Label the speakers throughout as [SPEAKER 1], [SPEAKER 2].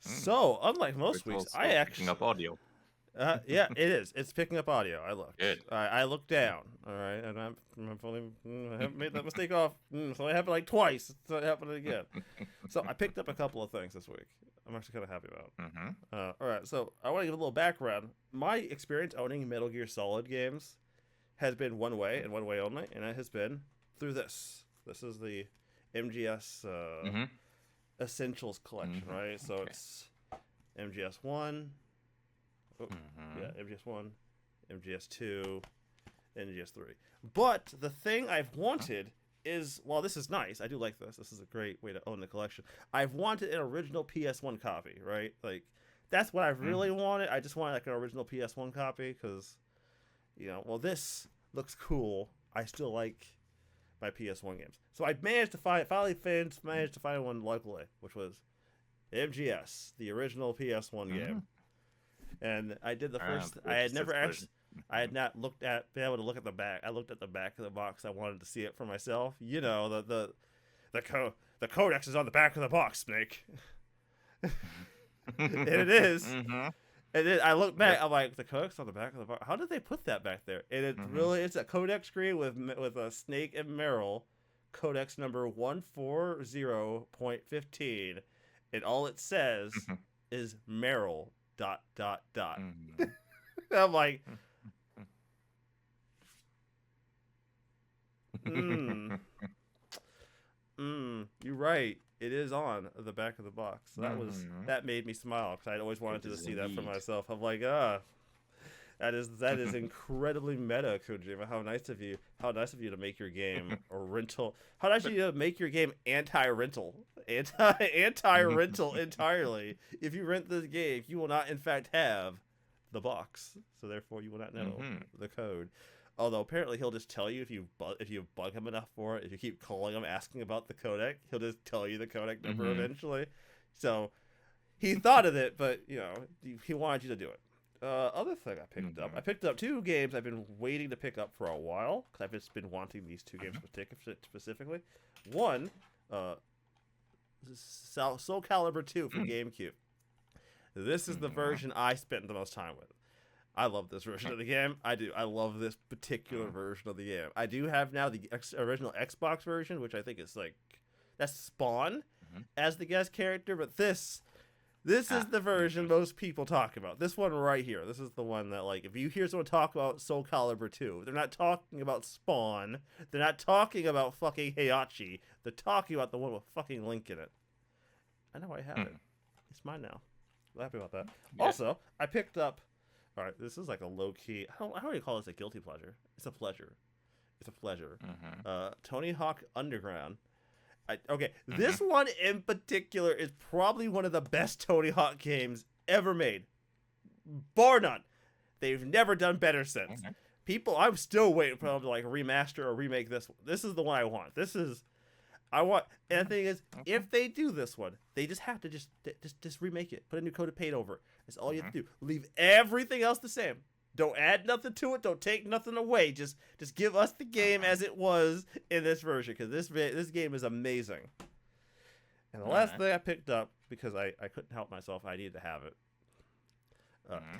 [SPEAKER 1] So, unlike most
[SPEAKER 2] It's
[SPEAKER 1] weeks,
[SPEAKER 2] also
[SPEAKER 1] I
[SPEAKER 2] picking
[SPEAKER 1] actually,
[SPEAKER 2] up audio.
[SPEAKER 1] yeah, it is. It's picking up audio. I looked.
[SPEAKER 2] Good.
[SPEAKER 1] I looked down. All right, and I'm fully, I haven't made that mistake off. So it happened like twice. So it happened again. So I picked up a couple of things this week. I'm actually kind of happy about.
[SPEAKER 2] Mm-hmm.
[SPEAKER 1] All right, so I want to give a little background. My experience owning Metal Gear Solid games has been one way and one way only, and it has been through this. This is the MGS
[SPEAKER 2] Mm-hmm.
[SPEAKER 1] Essentials collection,
[SPEAKER 2] Mm-hmm.
[SPEAKER 1] right? So
[SPEAKER 2] Okay.
[SPEAKER 1] it's MGS one, oh, yeah,
[SPEAKER 2] Mm-hmm.
[SPEAKER 1] MGS one, MGS two, MGS three. But the thing I've wanted is, well, this is nice. I do like this. This is a great way to own the collection. I've wanted an original PS1 copy, right? Like that's what I really
[SPEAKER 2] Mm-hmm.
[SPEAKER 1] wanted. I just wanted like an original PS1 copy because, well, this looks cool. I still like my PS1 games. So I managed to find one locally, which was MGS, the original PS1
[SPEAKER 2] Mm-hmm.
[SPEAKER 1] game. And I did the first.
[SPEAKER 2] The
[SPEAKER 1] I had
[SPEAKER 2] greatest
[SPEAKER 1] never
[SPEAKER 2] explosion.
[SPEAKER 1] actually. I had not been able to look at the back. I looked at the back of the box. I wanted to see it for myself. The codex is on the back of the box, Snake, and it is.
[SPEAKER 2] Mm-hmm.
[SPEAKER 1] And then I look back.
[SPEAKER 2] Yep.
[SPEAKER 1] I'm like, the codex on the back of the box. How did they put that back there? And
[SPEAKER 2] Mm-hmm.
[SPEAKER 1] it's a codex screen with a Snake and Meryl, codex number 140.15, and all it says is Meryl dot dot dot.
[SPEAKER 2] Mm-hmm.
[SPEAKER 1] I'm like, mm, you're right. It is on the back of the box. So
[SPEAKER 2] Mm-hmm.
[SPEAKER 1] that made me smile because I'd always wanted
[SPEAKER 2] It
[SPEAKER 1] to
[SPEAKER 2] is
[SPEAKER 1] see that for
[SPEAKER 2] indeed.
[SPEAKER 1] myself. I'm like, that is incredibly meta, Kojima. How nice of you! How nice of you to make your game a rental. How nice of you to make your game anti-rental, anti-rental entirely. If you rent this game, you will not in fact have the box, so therefore you will not know
[SPEAKER 2] Mm-hmm.
[SPEAKER 1] the code. Although apparently he'll just tell you if you bug him enough for it. If you keep calling him asking about the codec, he'll just tell you the codec number
[SPEAKER 2] Mm-hmm.
[SPEAKER 1] eventually. So he thought of it, but he wanted you to do it. Other thing I
[SPEAKER 2] Mm-hmm.
[SPEAKER 1] picked up two games I've been waiting to pick up for a while because I've just been wanting these two games specifically. One, Soul Calibur 2 for GameCube. This is the
[SPEAKER 2] Mm-hmm.
[SPEAKER 1] version I spent the most time with. I love this version of the game. I do. I love this particular version of the game. I do have now the original Xbox version, which I think is like that's Spawn
[SPEAKER 2] Mm-hmm.
[SPEAKER 1] as the guest character, but this is the version most people talk about. This one right here. This is the one that, like, if you hear someone talk about Soul Calibur 2, they're not talking about Spawn. They're not talking about fucking Heihachi. They're talking about the one with fucking Link in it. I know I have it. It's mine now. I'm happy about that.
[SPEAKER 2] Yeah.
[SPEAKER 1] Also, I picked up. All right, this is like a low key. I don't even call this a guilty pleasure. It's a pleasure. It's a pleasure.
[SPEAKER 2] Mm-hmm.
[SPEAKER 1] Tony Hawk Underground. Okay,
[SPEAKER 2] Mm-hmm.
[SPEAKER 1] this one in particular is probably one of the best Tony Hawk games ever made, bar none. They've never done better since.
[SPEAKER 2] Okay.
[SPEAKER 1] I'm still waiting for them to like remaster or remake this one. This is the one I want. I want. And the thing is,
[SPEAKER 2] Okay.
[SPEAKER 1] if they do this one, they just have to just remake it. Put a new coat of paint over it. That's all you have to do. Leave everything else the same. Don't add nothing to it. Don't take nothing away. Just give us the game as it was in this version, because this game is amazing. And the last
[SPEAKER 2] Alright.
[SPEAKER 1] thing I picked up because I couldn't help myself, I needed to have it.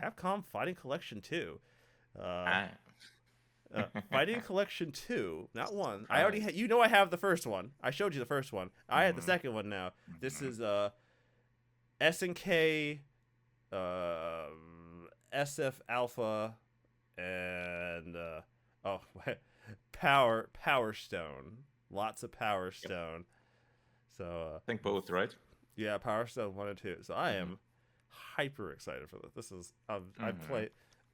[SPEAKER 1] Capcom Fighting Collection 2.
[SPEAKER 2] Ah.
[SPEAKER 1] Fighting Collection 2, not one. I
[SPEAKER 2] Alright.
[SPEAKER 1] already I have the first one. I showed you the first one. I had the second one now. This is SNK SF Alpha and Power Stone. Lots of Power Stone. So
[SPEAKER 2] I think both, right?
[SPEAKER 1] yeah, Power Stone 1 and 2. So I am hyper excited for this. This is I play.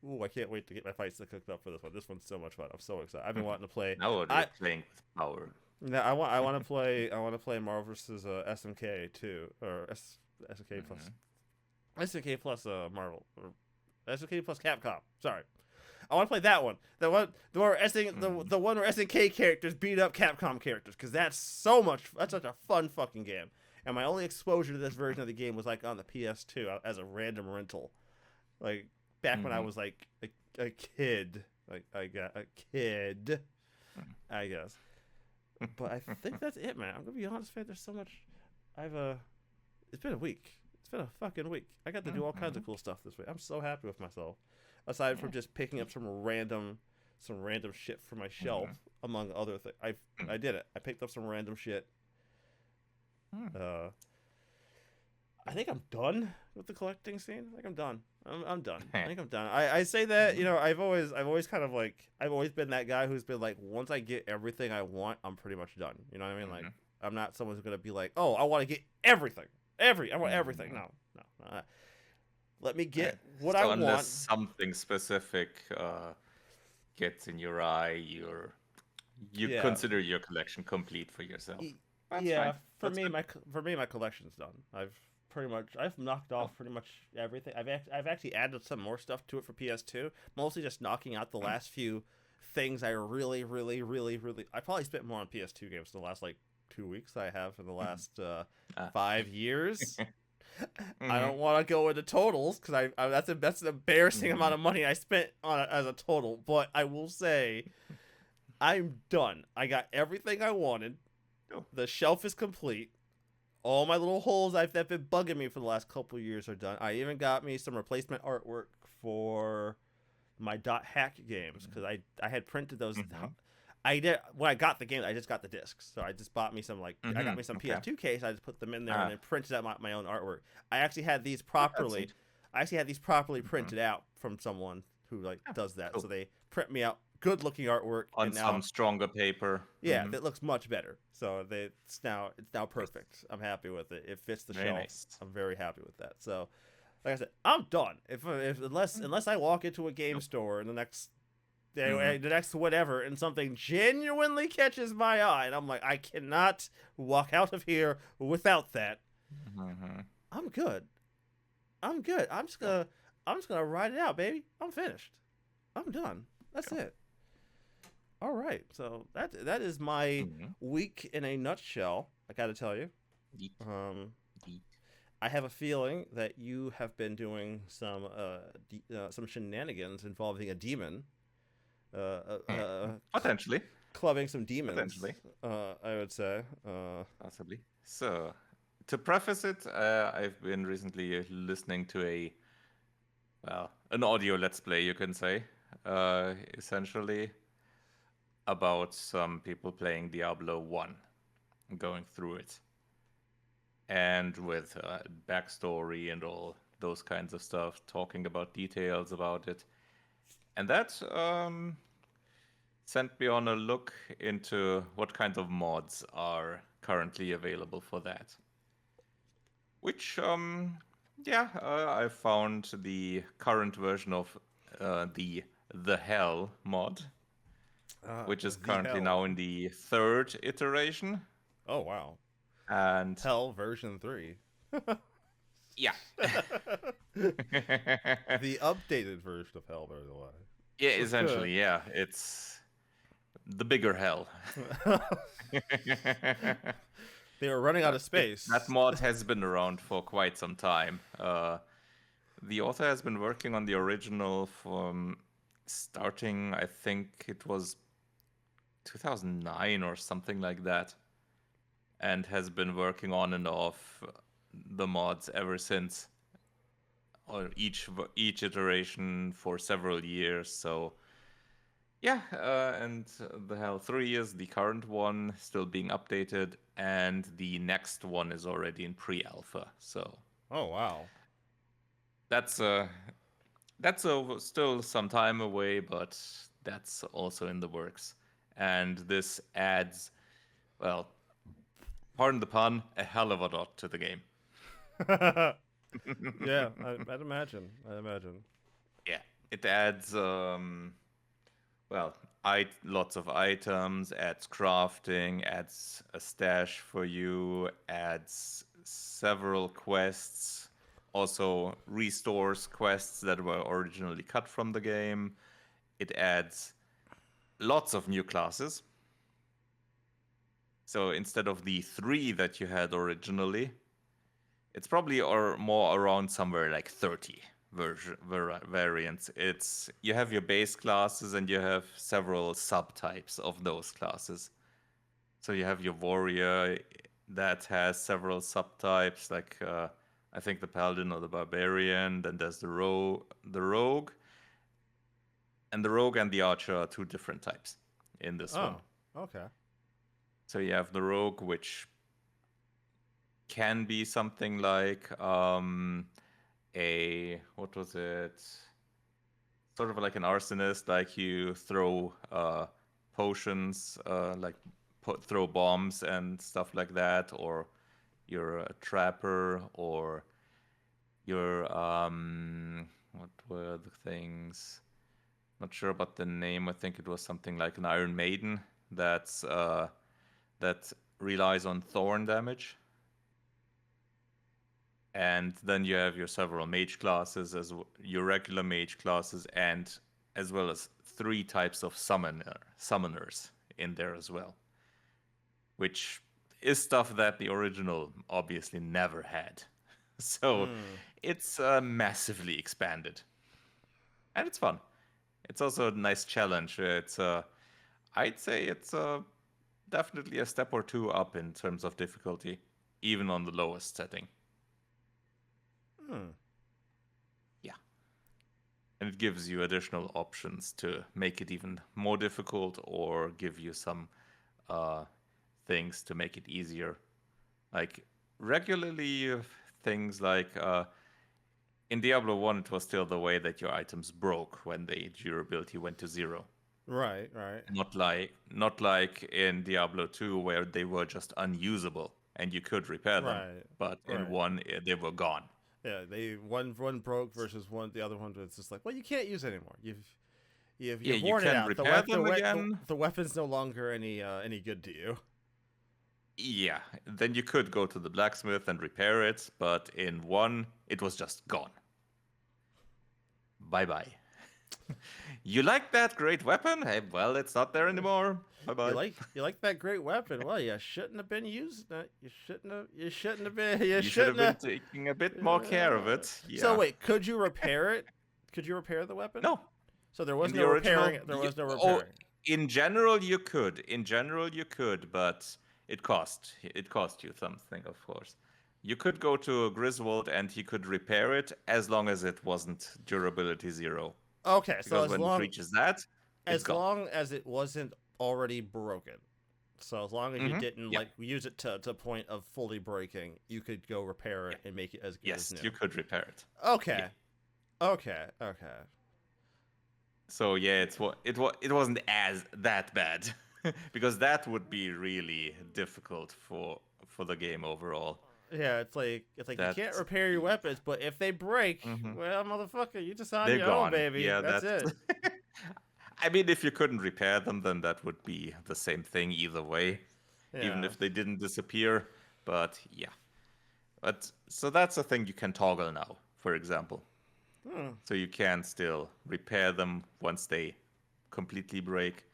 [SPEAKER 1] Ooh, I can't wait to get my fights cooked up for this one. This one's so much fun. I'm so excited. I've been wanting to play.
[SPEAKER 2] Now we're
[SPEAKER 1] I
[SPEAKER 2] playing with power.
[SPEAKER 1] no, I want to play. I want to play Marvel vs. SMK too, or SMK plus SMK plus Marvel, or SMK plus Capcom. Sorry, I want to play that one. The one where the one where SNK characters beat up Capcom characters, because that's such a fun fucking game. And my only exposure to this version of the game was like on the PS2 as a random rental, like back when I was like a kid. Like I got a kid, I guess. But I think that's it, man. I'm gonna be honest, man. There's so much. It's been a week. It's been a fucking week. I got to do all kinds of cool stuff this week. I'm so happy with myself. Aside from just picking up some random shit from my shelf, among other things. I did it. I picked up some random shit. I think I'm done with the collecting scene. I think I'm done. I'm done. I think I'm done. I say that, I've always kind of like, I've always been that guy who's been like, once I get everything I want, I'm pretty much done. You know what I mean? Like, I'm not someone who's gonna be like, oh, I want to get everything. I want everything. No. Let me get what I
[SPEAKER 2] unless
[SPEAKER 1] want.
[SPEAKER 2] something specific gets in your eye, you consider your collection complete for yourself. That's fine.
[SPEAKER 1] For me, my collection's done. I've knocked off pretty much everything. I've actually added some more stuff to it for PS2. Mostly just knocking out the last few things I really, really, really, really. I probably spent more on PS2 games in the last like 2 weeks than I have in the last 5 years. I don't want to go into totals because that's an embarrassing amount of money I spent on it as a total. But I will say, I'm done. I got everything I wanted. The shelf is complete. All my little holes that have been bugging me for the last couple of years are done. I even got me some replacement artwork for my .hack games because I had printed those. I did when I got the game. I just got the discs, so I just bought me some I got me some PS2 case. I just put them in there and then printed out my own artwork. I actually had these properly. Printed out from someone who does that. Cool. So they print me out good looking artwork
[SPEAKER 2] on some stronger paper.
[SPEAKER 1] Yeah, that looks much better. So it's now perfect. I'm happy with it. It fits the shelf. Nice. I'm very happy with that. So, like I said, I'm done. Unless I walk into a game store in the next day, the next whatever, and something genuinely catches my eye, and I'm like, I cannot walk out of here without that. I'm good. I'm just gonna ride it out, baby. I'm finished. I'm done. That's it. All right, so that is my week in a nutshell. I got to tell you, I have a feeling that you have been doing some shenanigans involving a demon.
[SPEAKER 2] Potentially
[SPEAKER 1] clubbing some demons. Potentially, I would say.
[SPEAKER 2] Possibly. So, to preface it, I've been recently listening to an audio let's play, you can say, essentially, about some people playing Diablo 1, going through it, and with backstory and all those kinds of stuff, talking about details about it. And that sent me on a look into what kinds of mods are currently available for that. Which, I found the current version of the Hell mod, which is currently now in the 3rd iteration.
[SPEAKER 1] Oh, wow.
[SPEAKER 2] And
[SPEAKER 1] Hell version 3.
[SPEAKER 2] Yeah.
[SPEAKER 1] The updated version of Hell, by the way.
[SPEAKER 2] Yeah, essentially, yeah. It's the bigger Hell.
[SPEAKER 1] They were running out of space.
[SPEAKER 2] That mod has been around for quite some time. The author has been working on the original from starting, I think it was 2009 or something like that, and has been working on and off the mods ever since, or each iteration for several years. So yeah, and the Hell 3 is the current one, still being updated, and the next one is already in pre-alpha. So
[SPEAKER 1] oh wow,
[SPEAKER 2] that's still some time away, but that's also in the works. And this adds, well, pardon the pun, a hell of a lot to the game.
[SPEAKER 1] Yeah, I'd imagine.
[SPEAKER 2] Yeah, it adds, lots of items, adds crafting, adds a stash for you, adds several quests, also restores quests that were originally cut from the game. It adds lots of new classes. So instead of the 3 that you had originally, it's probably more around somewhere like 30 variants. You have your base classes and you have several subtypes of those classes. So you have your warrior that has several subtypes, like I think the paladin or the barbarian. Then there's the rogue, and the rogue and the archer are two different types in this one.
[SPEAKER 1] Oh, okay.
[SPEAKER 2] So you have the rogue, which can be something like what was it? Sort of like an arsonist, like you throw potions, like throw bombs and stuff like that, or you're a trapper, or you're what were the things? Not sure about the name. I think it was something like an Iron Maiden that relies on thorn damage. And then you have your several mage classes, your regular mage classes, and as well as 3 types of summoners in there as well, which is stuff that the original obviously never had. So it's massively expanded, and it's fun. It's also a nice challenge. I'd say it's definitely a step or two up in terms of difficulty, even on the lowest setting. Yeah. And it gives you additional options to make it even more difficult or give you some things to make it easier. Like, regularly, things like in Diablo 1, it was still the way that your items broke when the durability went to 0.
[SPEAKER 1] Right.
[SPEAKER 2] Not like in Diablo 2, where they were just unusable and you could repair them.
[SPEAKER 1] Right.
[SPEAKER 2] But in 1, they were gone.
[SPEAKER 1] Yeah, one broke versus the other one was just like, well, you can't use it anymore. You've worn it out.
[SPEAKER 2] Repair them again.
[SPEAKER 1] The weapon's no longer any good to you.
[SPEAKER 2] Yeah, then you could go to the blacksmith and repair it, but in 1, it was just gone. Bye-bye. You like that great weapon? Hey, well, it's not there anymore. Bye-bye.
[SPEAKER 1] You like that great weapon? Well, you shouldn't have been using it. You shouldn't have been.
[SPEAKER 2] You should have been taking a bit more care of it. Yeah.
[SPEAKER 1] So wait, could you repair it? Could you repair the weapon?
[SPEAKER 2] No.
[SPEAKER 1] So there was no repairing. There was no repairing.
[SPEAKER 2] In general, you could. But it cost you something, of course. You could go to Griswold and he could repair it as long as it wasn't durability 0.
[SPEAKER 1] Okay,
[SPEAKER 2] because so when it reaches that,
[SPEAKER 1] as long as it wasn't already broken. So as long as you didn't use it to a point of fully breaking, you could go repair it and make it as good as new.
[SPEAKER 2] Yes, you could repair it.
[SPEAKER 1] Okay. Yeah. Okay.
[SPEAKER 2] So yeah, it wasn't as that bad. Because that would be really difficult for the game overall.
[SPEAKER 1] Yeah, it's like you can't repair your weapons, but if they break, well, motherfucker, you just on your own, baby. Yeah, that's it.
[SPEAKER 2] I mean, if you couldn't repair them, then that would be the same thing either way, even if they didn't disappear. But yeah, so that's a thing you can toggle now, for example. So you can still repair them once they completely break.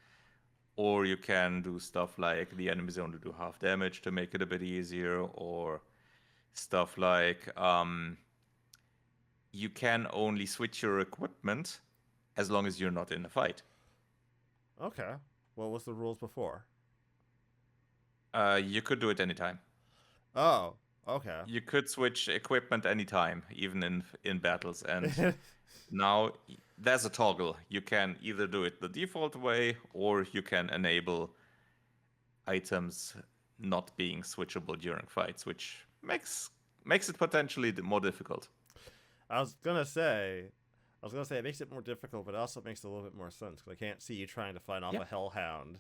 [SPEAKER 2] Or you can do stuff like the enemies only do half damage to make it a bit easier, or stuff like you can only switch your equipment as long as you're not in a fight.
[SPEAKER 1] Okay. What was the rules before?
[SPEAKER 2] You could do it anytime.
[SPEAKER 1] Oh, okay.
[SPEAKER 2] You could switch equipment anytime, even in battles. And now there's a toggle. You can either do it the default way, or you can enable items not being switchable during fights, which makes it potentially more difficult.
[SPEAKER 1] I was gonna say it makes it more difficult, but it also makes it a little bit more sense because I can't see you trying to fight off a hellhound.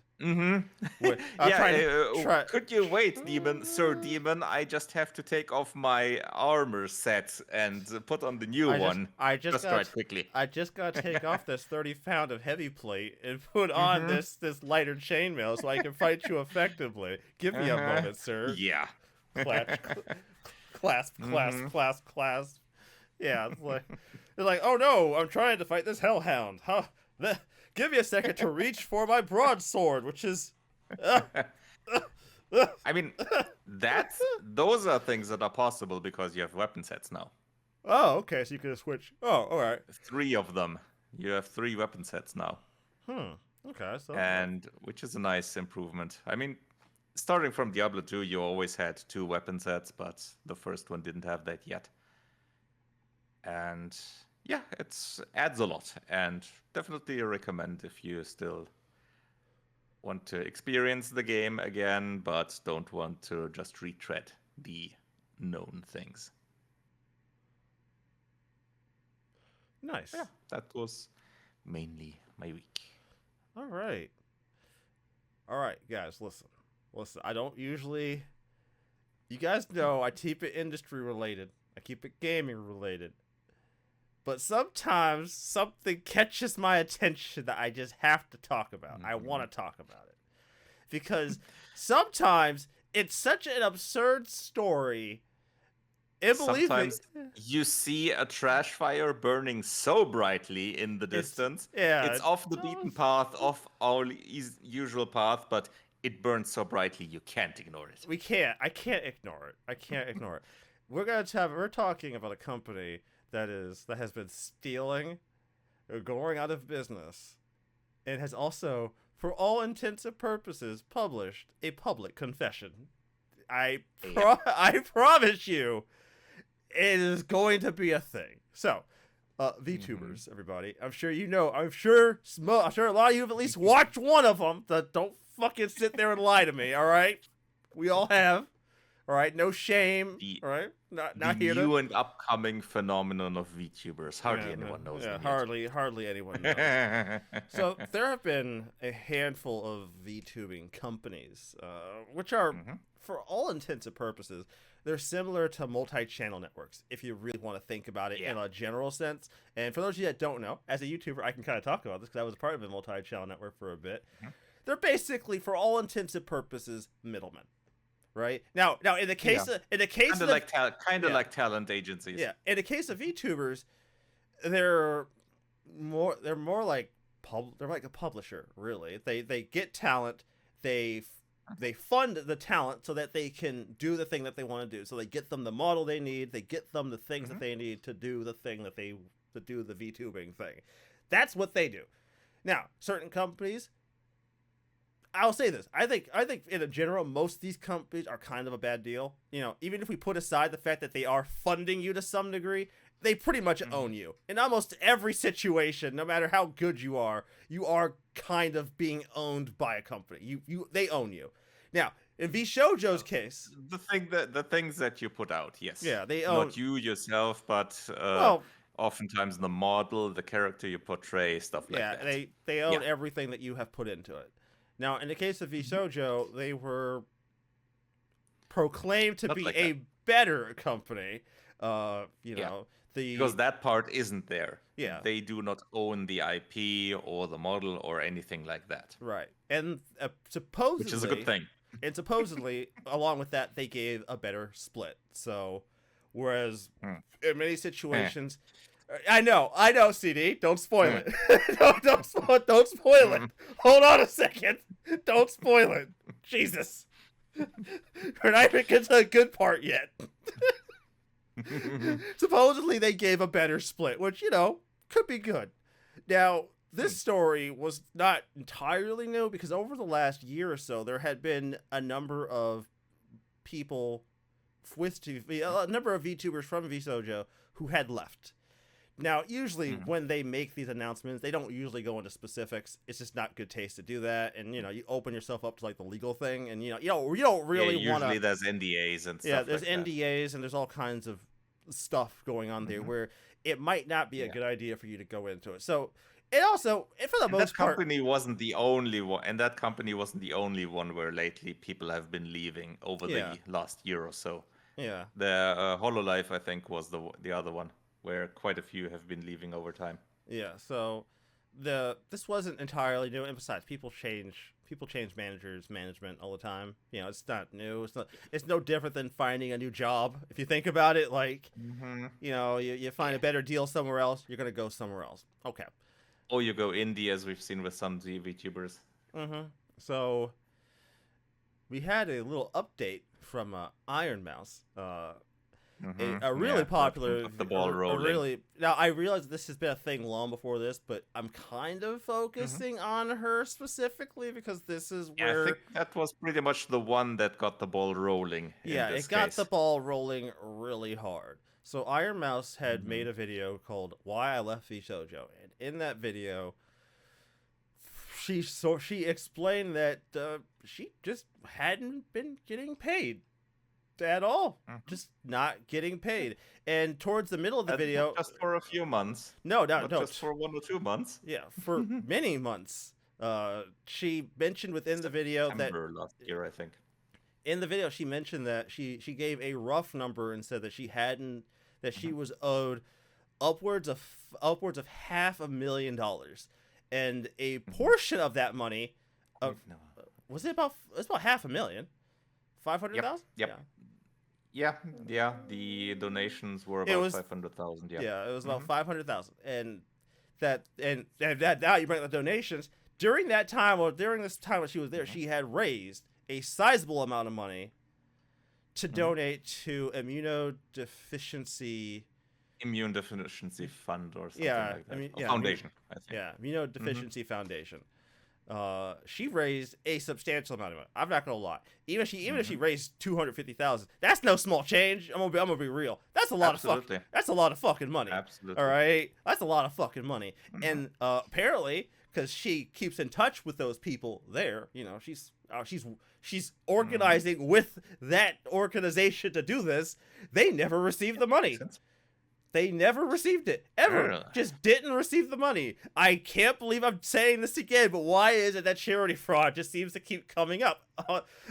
[SPEAKER 2] Could you wait, Sir Demon? I just have to take off my armor set and put on the new one. Quickly.
[SPEAKER 1] I just gotta take off this 30-pound of heavy plate and put on this lighter chainmail so I can fight you effectively. Give me a moment, sir.
[SPEAKER 2] Yeah.
[SPEAKER 1] Clasp. Yeah, it's like, oh no, I'm trying to fight this hellhound. Huh? Give me a second to reach for my broadsword, which is.
[SPEAKER 2] I mean, those are things that are possible because you have weapon sets now.
[SPEAKER 1] Oh, okay, so you can switch. Oh, all right.
[SPEAKER 2] 3 of them. You have 3 weapon sets now.
[SPEAKER 1] Okay, so.
[SPEAKER 2] And which is a nice improvement. I mean, starting from Diablo 2, you always had 2 weapon sets, but the first one didn't have that yet. And yeah, it's adds a lot, and definitely recommend if you still want to experience the game again, but don't want to just retread the known things.
[SPEAKER 1] Nice.
[SPEAKER 2] Yeah, that was mainly my week.
[SPEAKER 1] All right. All right, guys, listen. Listen, I don't usually. You guys know I keep it industry related, I keep it gaming related. But sometimes something catches my attention that I just have to talk about. I want to talk about it. Because sometimes it's such an absurd story. And believe me,
[SPEAKER 2] Sometimes you see a trash fire burning so brightly in the distance. It's off the beaten path, off our usual path, but it burns so brightly you can't ignore it.
[SPEAKER 1] we can't. I can't ignore it. I can't ignore it. We're talking about a company that has been stealing, going out of business, and has also, for all intents and purposes, published a public confession. I promise you, it is going to be a thing. So, VTubers, everybody. I'm sure you know. I'm sure a lot of you have at least watched one of them. Don't fucking sit there and lie to me. All right, we all have. All right, no shame. All right, not here to.
[SPEAKER 2] New and upcoming phenomenon of VTubers. Hardly anyone knows.
[SPEAKER 1] Yeah, hardly anyone knows. So there have been a handful of VTubing companies, which are, for all intents and purposes, they're similar to multi-channel networks, if you really want to think about it in a general sense. And for those of you that don't know, as a YouTuber, I can kind of talk about this because I was a part of a multi-channel network for a bit. They're basically, for all intents and purposes, middlemen. Right now, in the case of
[SPEAKER 2] like talent agencies.
[SPEAKER 1] Yeah, in the case of VTubers, they're more like they're like a publisher, really. They get talent, they fund the talent so that they can do the thing that they want to do. So they get them the model they need, they get them the things that they need to do the thing that to do the VTubing thing. That's what they do. Now, certain companies, I'll say this. I think in a general, most of these companies are kind of a bad deal. You know, even if we put aside the fact that they are funding you to some degree, they pretty much own you. In almost every situation, no matter how good you are kind of being owned by a company. They own you. Now, in VShojo's case,
[SPEAKER 2] the things that you put out, yes.
[SPEAKER 1] Yeah, they own
[SPEAKER 2] not you yourself, but oftentimes the model, the character you portray, stuff like that.
[SPEAKER 1] Yeah, they own everything that you have put into it. Now, in the case of VShojo, they were proclaimed to be a better company.
[SPEAKER 2] Because that part isn't there.
[SPEAKER 1] Yeah.
[SPEAKER 2] They do not own the IP or the model or anything like that.
[SPEAKER 1] Right. And supposedly...
[SPEAKER 2] Which is a good thing.
[SPEAKER 1] And supposedly, along with that, they gave a better split. So, whereas in many situations... I know, CD. Don't spoil it. don't spoil it. Hold on a second. Don't spoil it. Jesus. We're not even getting to the good part yet. Supposedly they gave a better split, which, could be good. Now, this story was not entirely new because over the last year or so, there had been a number of people a number of VTubers from VShojo who had left. Now, usually when they make these announcements, they don't usually go into specifics. It's just not good taste to do that, and you open yourself up to like the legal thing, and you don't really want to.
[SPEAKER 2] Usually there's NDAs and stuff.
[SPEAKER 1] Yeah, there's NDAs and there's all kinds of stuff going on there where it might not be a good idea for you to go into it. So it also, for the most part,
[SPEAKER 2] that company wasn't the only one, and that company wasn't the only one where lately people have been leaving over the last year or so.
[SPEAKER 1] Yeah,
[SPEAKER 2] the Hololive, I think, was the other one, where quite a few have been leaving over time.
[SPEAKER 1] Yeah, so this wasn't entirely new. And besides, people change management all the time. It's not new. It's no different than finding a new job. If you think about it, like you find a better deal somewhere else, you're gonna go somewhere else. Okay.
[SPEAKER 2] Or you go indie, as we've seen with some VTubers.
[SPEAKER 1] So we had a little update from Iron Mouse. A really popular,
[SPEAKER 2] the ball rolling.
[SPEAKER 1] Now I realize this has been a thing long before this, but I'm kind of focusing on her specifically because this is where
[SPEAKER 2] I think that was pretty much the one that got the ball rolling.
[SPEAKER 1] Yeah, it got the ball rolling really hard. So Iron Mouse had
[SPEAKER 2] Mm-hmm.
[SPEAKER 1] made a video called "Why I Left VShojo," and in that video, she explained that she just hadn't been getting paid at all,
[SPEAKER 2] Mm-hmm.
[SPEAKER 1] just not getting paid. And towards the middle of the
[SPEAKER 2] And not
[SPEAKER 1] video,
[SPEAKER 2] just for a few months,
[SPEAKER 1] no, no,
[SPEAKER 2] not
[SPEAKER 1] no,
[SPEAKER 2] just for 1 or 2 months.
[SPEAKER 1] yeah, for many months. She mentioned within the video that
[SPEAKER 2] September last year, I think.
[SPEAKER 1] in the video she mentioned that she gave a rough number and said that she
[SPEAKER 2] Mm-hmm.
[SPEAKER 1] was owed upwards of $500,000, and a portion of that money, of
[SPEAKER 2] No.
[SPEAKER 1] it's about 500,000,
[SPEAKER 2] Yep.
[SPEAKER 1] 500,000.
[SPEAKER 2] Yep. Yeah. The donations were
[SPEAKER 1] It
[SPEAKER 2] about
[SPEAKER 1] was
[SPEAKER 2] 500,000. Yeah.
[SPEAKER 1] Yeah, it was about
[SPEAKER 2] Mm-hmm.
[SPEAKER 1] 500,000, and that now you bring the donations. During that time, or during this time when she was there,
[SPEAKER 2] Mm-hmm.
[SPEAKER 1] she had raised a sizable amount of money to
[SPEAKER 2] Mm-hmm.
[SPEAKER 1] donate to immunodeficiency.
[SPEAKER 2] Immune Deficiency Fund or something
[SPEAKER 1] Yeah,
[SPEAKER 2] like that.
[SPEAKER 1] I mean,
[SPEAKER 2] Or
[SPEAKER 1] yeah,
[SPEAKER 2] foundation, I think.
[SPEAKER 1] yeah, Immunodeficiency Foundation. She raised a substantial amount of money. I'm not gonna lie. Even if she raised 250,000, that's no small change. I'm gonna be real. That's a lot
[SPEAKER 2] Absolutely.
[SPEAKER 1] that's a lot of fucking money.
[SPEAKER 2] Absolutely.
[SPEAKER 1] All right, that's a lot of fucking money.
[SPEAKER 2] Mhm.
[SPEAKER 1] And apparently, because she keeps in touch with those people there, she's organizing with that organization to do this. They never received the money.
[SPEAKER 2] Makes sense.
[SPEAKER 1] They never received it. Ever.
[SPEAKER 2] Really?
[SPEAKER 1] Just didn't receive the money. I can't believe I'm saying this again, but why is it that charity fraud just seems to keep coming up?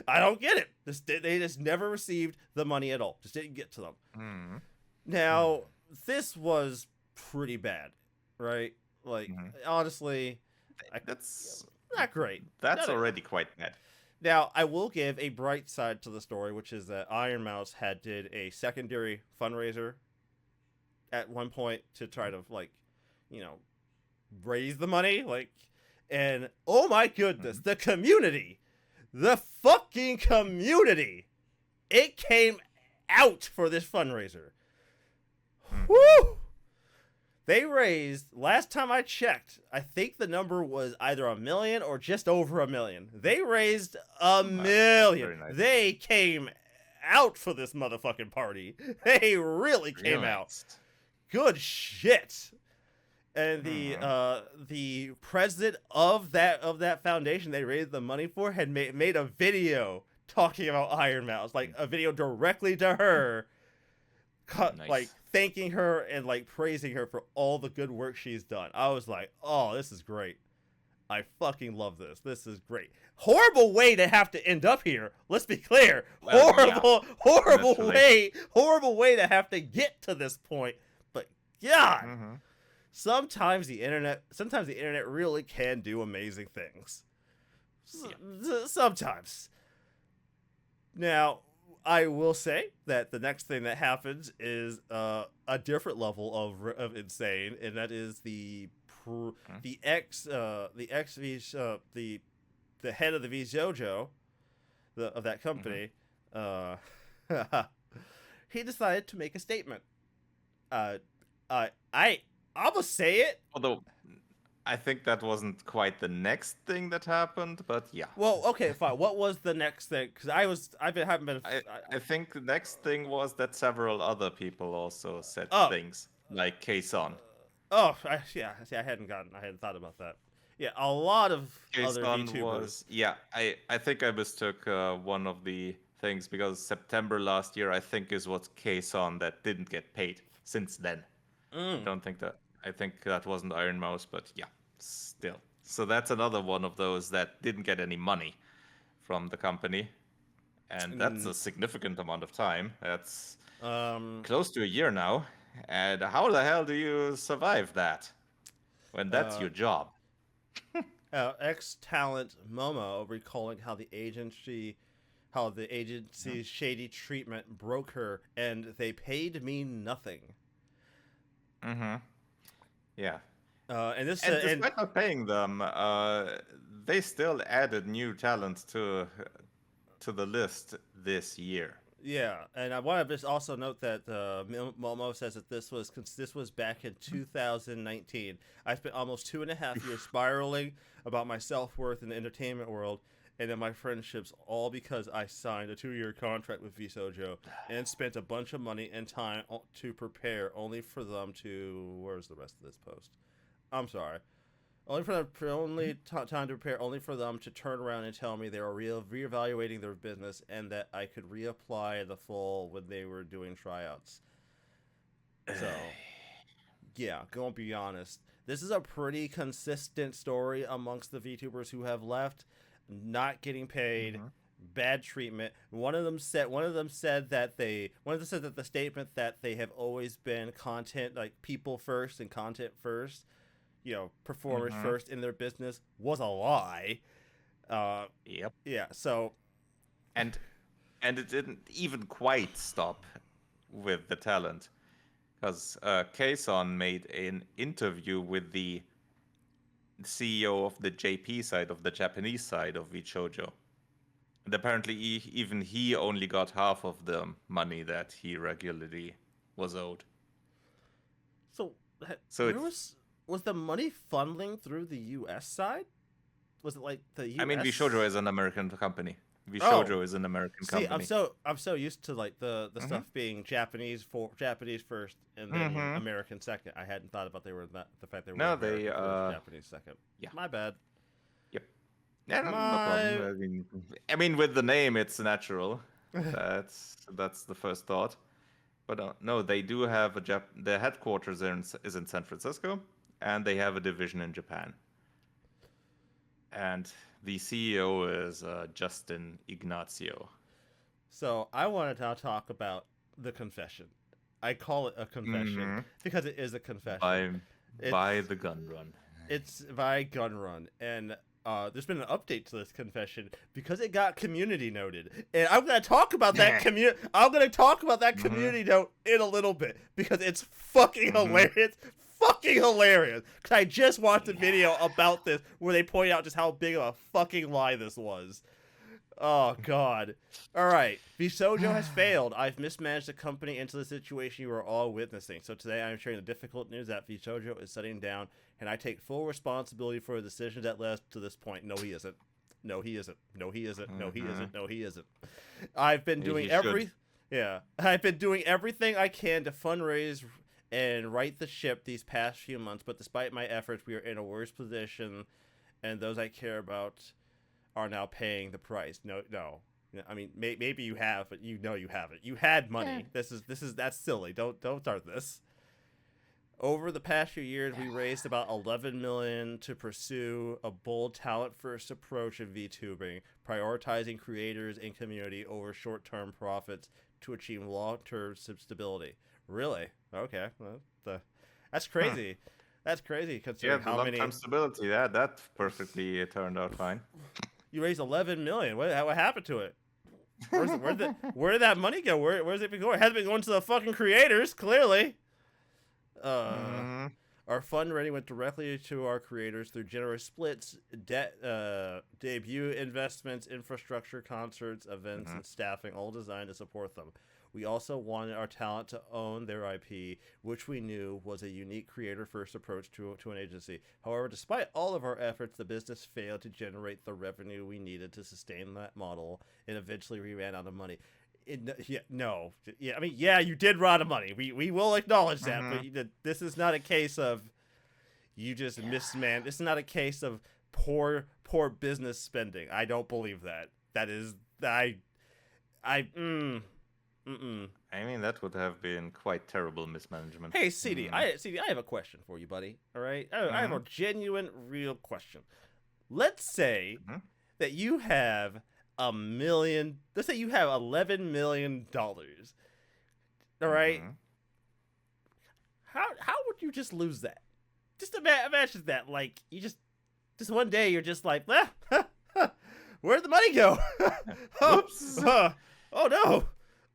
[SPEAKER 1] I don't get it. They just never received the money at all. Just didn't get to them.
[SPEAKER 2] Mhm.
[SPEAKER 1] Now, this was pretty bad, right? Like,
[SPEAKER 2] Mhm.
[SPEAKER 1] honestly,
[SPEAKER 2] That's
[SPEAKER 1] not great.
[SPEAKER 2] that's
[SPEAKER 1] Not-
[SPEAKER 2] already quite bad.
[SPEAKER 1] Now, I will give a bright side to the story, which is that Iron Mouse did a secondary fundraiser at one point to try to raise the money, and oh my goodness, the community, the fucking community, it came out for this fundraiser. Woo! They raised, last time I checked, I think the number was either 1 million or just over 1 million. They raised 1 million.
[SPEAKER 2] Very nice.
[SPEAKER 1] They came out for this motherfucking party. They really came out. Good shit. And the president of that foundation they raised the money for had made a video talking about Iron Mouse, like a video directly to her,
[SPEAKER 2] Nice.
[SPEAKER 1] like thanking her and like praising her for all the good work she's done. I was like, oh, this is great. I fucking love this. This is great. Horrible way to have to end up here. Let's be clear.
[SPEAKER 2] Well,
[SPEAKER 1] Horrible way to have to get to this point. But God,
[SPEAKER 2] Mm-hmm.
[SPEAKER 1] sometimes the internet really can do amazing things. Sometimes. Now, I will say that the next thing that happens is a different level of insane, and that is the head of the VJojo, of that company. He decided to make a statement. I'm gonna say it.
[SPEAKER 2] Although I think that wasn't quite the next thing that happened, but yeah.
[SPEAKER 1] Well, okay, fine. What was the next thing? Because haven't been.
[SPEAKER 2] I think the next thing was that several other people also said
[SPEAKER 1] Oh.
[SPEAKER 2] things like K-Son.
[SPEAKER 1] See, I hadn't thought about that. Yeah, a lot of other
[SPEAKER 2] K-Son
[SPEAKER 1] VTubers.
[SPEAKER 2] was I think I mistook one of the things because September last year I think is what K-Son that didn't get paid since then. I think that wasn't Iron Mouse, but yeah, still. So that's another one of those that didn't get any money from the company. And that's a significant amount of time. That's close to a year now. And how the hell do you survive that when that's your job?
[SPEAKER 1] Ex-talent Momo recalling how the agency's shady treatment broke her, and they paid me nothing.
[SPEAKER 2] Mm-hmm. Yeah.
[SPEAKER 1] And this
[SPEAKER 2] And despite not paying them, they still added new talent to the list this year.
[SPEAKER 1] Yeah, and I want to just also note that Momo says that this was back in 2019. I spent almost 2.5 years spiraling about my self-worth in the entertainment world, and then my friendships all because I signed a 2-year contract with VSojo and spent a bunch of money and time to prepare, only for them to. Where's the rest of this post? I'm sorry. Only for them, time to prepare, only for them to turn around and tell me they were reevaluating their business and that I could reapply the full when they were doing tryouts. So, yeah, gonna be honest. This is a pretty consistent story amongst the VTubers who have left, not getting paid, bad treatment. One of them said that the statement that they have always been content, like people first and content first, performers first in their business, was a lie.
[SPEAKER 2] Yep.
[SPEAKER 1] Yeah. So,
[SPEAKER 2] and it didn't even quite stop with the talent, because Kason made an interview with the CEO of the JP side, of the Japanese side of VShojo. And apparently even he only got half of the money that he regularly was owed.
[SPEAKER 1] So was the money funneling through the US side? Was it like the US?
[SPEAKER 2] I mean, VShojo is an American company. VShojo is an American company.
[SPEAKER 1] I'm so used to like the stuff being Japanese first and then American second. I hadn't thought about the fact they were Japanese second.
[SPEAKER 2] Yeah,
[SPEAKER 1] my bad.
[SPEAKER 2] Yep. Yeah, no problem. I mean, with the name, it's natural. That's the first thought. But no, they do have their headquarters is in San Francisco, and they have a division in Japan. And the CEO is Justin Ignacio.
[SPEAKER 1] So I wanted to talk about the confession. I call it a confession because it is a confession.
[SPEAKER 2] By the gun run.
[SPEAKER 1] It's by gun run. And there's been an update to this confession because it got community noted. And I'm going to talk about that community note in a little bit because it's fucking hilarious. Fucking hilarious. Because I just watched a video about this where they point out just how big of a fucking lie this was. Oh, God. Alright. VSojo has failed. I've mismanaged the company into the situation you are all witnessing. So today I am sharing the difficult news that VSojo is shutting down, and I take full responsibility for the decision that led to this point. No, he isn't. No, he isn't. No, he isn't. No, he isn't. No, he isn't. I've been doing I've been doing everything I can to fundraise and right the ship these past few months, but despite my efforts, we are in a worse position, and those I care about are now paying the price. No. I mean, maybe you have, but you haven't. You had money. Yeah. That's silly. Don't start this. Over the past few years, we raised about $11 million to pursue a bold talent-first approach in VTubing, prioritizing creators and community over short-term profits to achieve long-term stability. Really? Okay. Well, that's crazy. That's crazy considering how many.
[SPEAKER 2] Long-term stability. That perfectly turned out fine.
[SPEAKER 1] You raised $11 million. What happened to it? Where did that money go? Where's it been going? It hasn't been going to the fucking creators, clearly. Our fundraising went directly to our creators through generous splits, debut investments, infrastructure, concerts, events, and staffing, all designed to support them. We also wanted our talent to own their IP, which we knew was a unique creator-first approach to an agency. However, despite all of our efforts, the business failed to generate the revenue we needed to sustain that model, and eventually we ran out of money. I mean, you did run out of money. We will acknowledge that, but this is not a case of you just mismanaged. This is not a case of poor business spending. I don't believe that. That is
[SPEAKER 2] I mean, that would have been quite terrible mismanagement.
[SPEAKER 1] Hey, CD, I have a question for you, buddy. All right? I have a genuine, real question. Let's say that you have $1 million. Let's say you have $11 million. All right? How would you just lose that? Just imagine that. Like, you just one day you're just like, where'd the money go?
[SPEAKER 2] Oops.
[SPEAKER 1] Oh, no.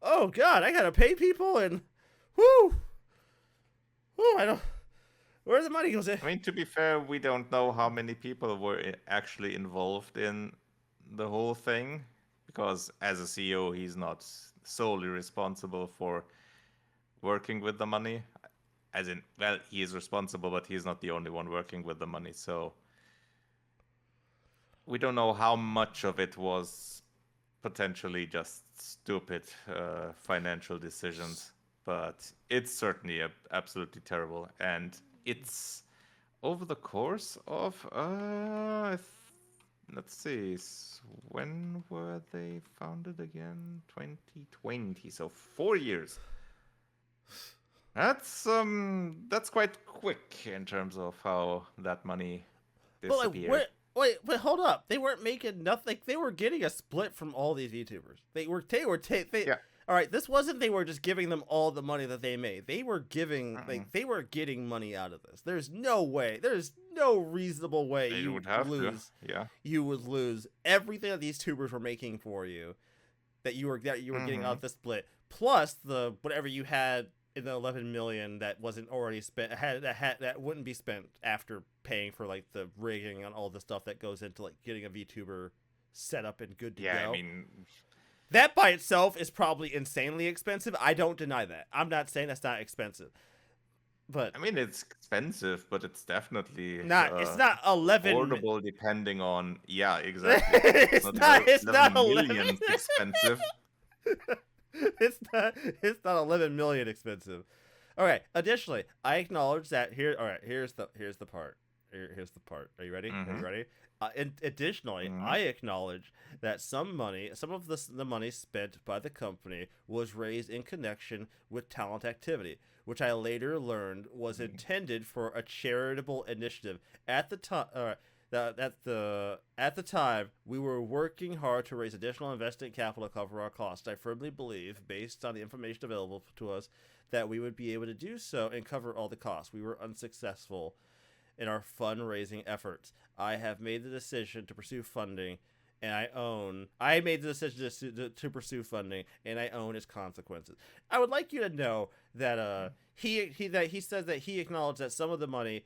[SPEAKER 1] Oh God, I gotta pay people and whoo, I don't. Where the money goes in?
[SPEAKER 2] I mean, to be fair, we don't know how many people were actually involved in the whole thing, because as a CEO, he's not solely responsible for working with the money. As in, well, he is responsible, but he's not the only one working with the money. So we don't know how much of it was potentially just stupid financial decisions, but it's certainly absolutely terrible. And it's over the course of, let's see, when were they founded again? 2020, so 4 years. That's quite quick in terms of how that money
[SPEAKER 1] But like,
[SPEAKER 2] disappeared.
[SPEAKER 1] wait, but hold up. They weren't making nothing. They were getting a split from all these YouTubers.
[SPEAKER 2] Yeah.
[SPEAKER 1] All right, this wasn't they were just giving them all the money that they made. They were giving,
[SPEAKER 2] Mm-mm.
[SPEAKER 1] they were getting money out of this. There's no reasonable way
[SPEAKER 2] They
[SPEAKER 1] you
[SPEAKER 2] would have
[SPEAKER 1] lose.
[SPEAKER 2] to. Yeah.
[SPEAKER 1] You would lose everything that these tubers were making for you, that you were getting out of the split, plus the whatever you had in the 11 million that wasn't already spent that wouldn't be spent after paying for like the rigging and all the stuff that goes into like getting a VTuber set up and good to
[SPEAKER 2] Yeah,
[SPEAKER 1] go.
[SPEAKER 2] I mean,
[SPEAKER 1] That by itself is probably insanely expensive. I don't deny that. I'm not saying that's not expensive. But
[SPEAKER 2] it's expensive, but it's definitely
[SPEAKER 1] it's not 11
[SPEAKER 2] affordable depending on. Yeah, exactly.
[SPEAKER 1] it's not 11
[SPEAKER 2] million expensive.
[SPEAKER 1] it's not 11 million expensive. All right, additionally, I acknowledge that here all right, here's the part. Here's the part. Are you ready? Are you ready? Additionally, I acknowledge that some of the money spent by the company was raised in connection with talent activity, which I later learned was intended for a charitable initiative. At the time, at the time, we were working hard to raise additional investment capital to cover our costs. I firmly believe, based on the information available to us, that we would be able to do so and cover all the costs. We were unsuccessful in our fundraising efforts. I have made the decision to pursue funding, and I made the decision to pursue funding, and I own its consequences. I would like you to know that he says that he acknowledged that some of the money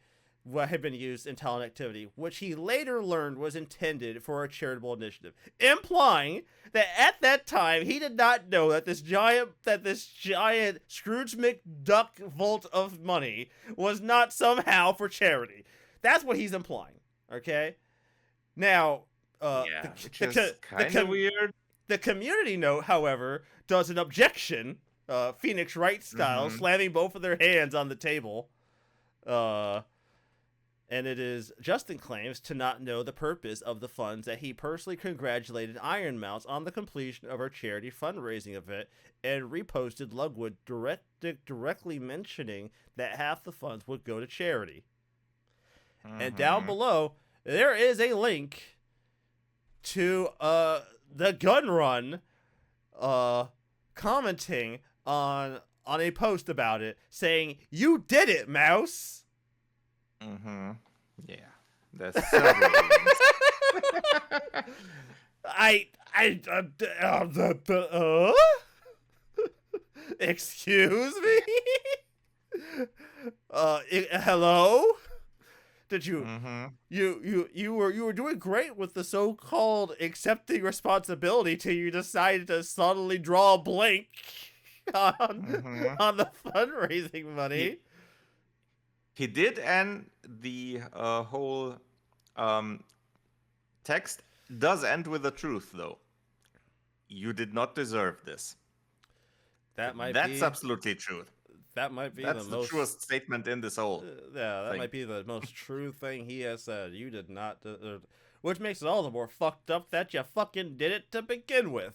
[SPEAKER 1] had been used in talent activity, which he later learned was intended for a charitable initiative, implying that at that time he did not know that this giant Scrooge McDuck vault of money was not somehow for charity. That's what he's implying. Okay. Now,
[SPEAKER 2] Yeah, which is kind of weird.
[SPEAKER 1] The community note, however, does an objection, Phoenix Wright style, slamming both of their hands on the table. And it is Justin claims to not know the purpose of the funds, that he personally congratulated Iron Mouse on the completion of our charity fundraising event and reposted Lugwood directly mentioning that half the funds would go to charity. And down below, there is a link to the Gun Run commenting on a post about it, saying, "You did it, Mouse."
[SPEAKER 2] Yeah. There's several reasons.
[SPEAKER 1] Excuse me? Hello? Did you you were doing great with the so-called accepting responsibility till you decided to suddenly draw a blank on the fundraising money.
[SPEAKER 2] He did, and the whole text does end with the truth, though. You did not deserve this. That's absolutely true.
[SPEAKER 1] That might be
[SPEAKER 2] That's the truest statement in this whole
[SPEAKER 1] that might be the most true thing he has said. You did not, which makes it all the more fucked up that you fucking did it to begin with.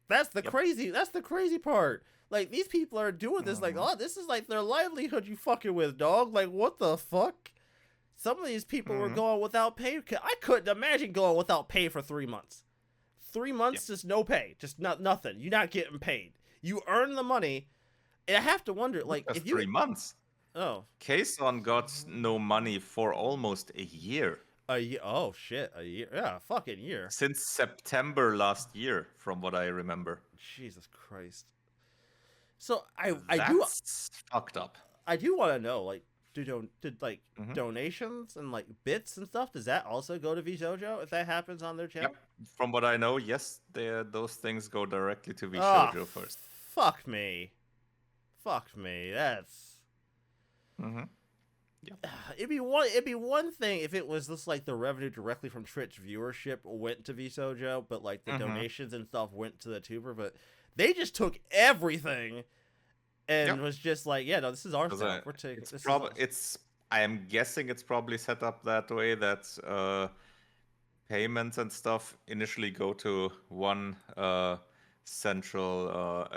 [SPEAKER 1] That's the crazy part. Like, these people are doing this like, oh, this is like their livelihood you fucking with, dog. Like, what the fuck? Some of these people were going without pay. I couldn't imagine going without pay for 3 months. 3 months, just no pay, just nothing. You're not getting paid. You earn the money. And I have to wonder, like,
[SPEAKER 2] That's
[SPEAKER 1] if you
[SPEAKER 2] 3 months.
[SPEAKER 1] Oh,
[SPEAKER 2] Kayson got no money for almost a year.
[SPEAKER 1] a year. Oh shit, a year. Yeah, a fucking year.
[SPEAKER 2] Since September last year, from what I remember.
[SPEAKER 1] Jesus Christ. So
[SPEAKER 2] That's fucked up.
[SPEAKER 1] I do want to know, like, did donations and like bits and stuff? Does that also go to VShojo if that happens on their channel?
[SPEAKER 2] Yep. From what I know, yes, those things go directly to VShojo first.
[SPEAKER 1] Fuck me. That's. It'd be one thing if it was just like the revenue directly from Twitch viewership went to VSojo, but like the donations and stuff went to the tuber. But they just took everything and was just like, yeah, no, this is our stuff. We're taking.
[SPEAKER 2] I am guessing it's probably set up that way that payments and stuff initially go to one central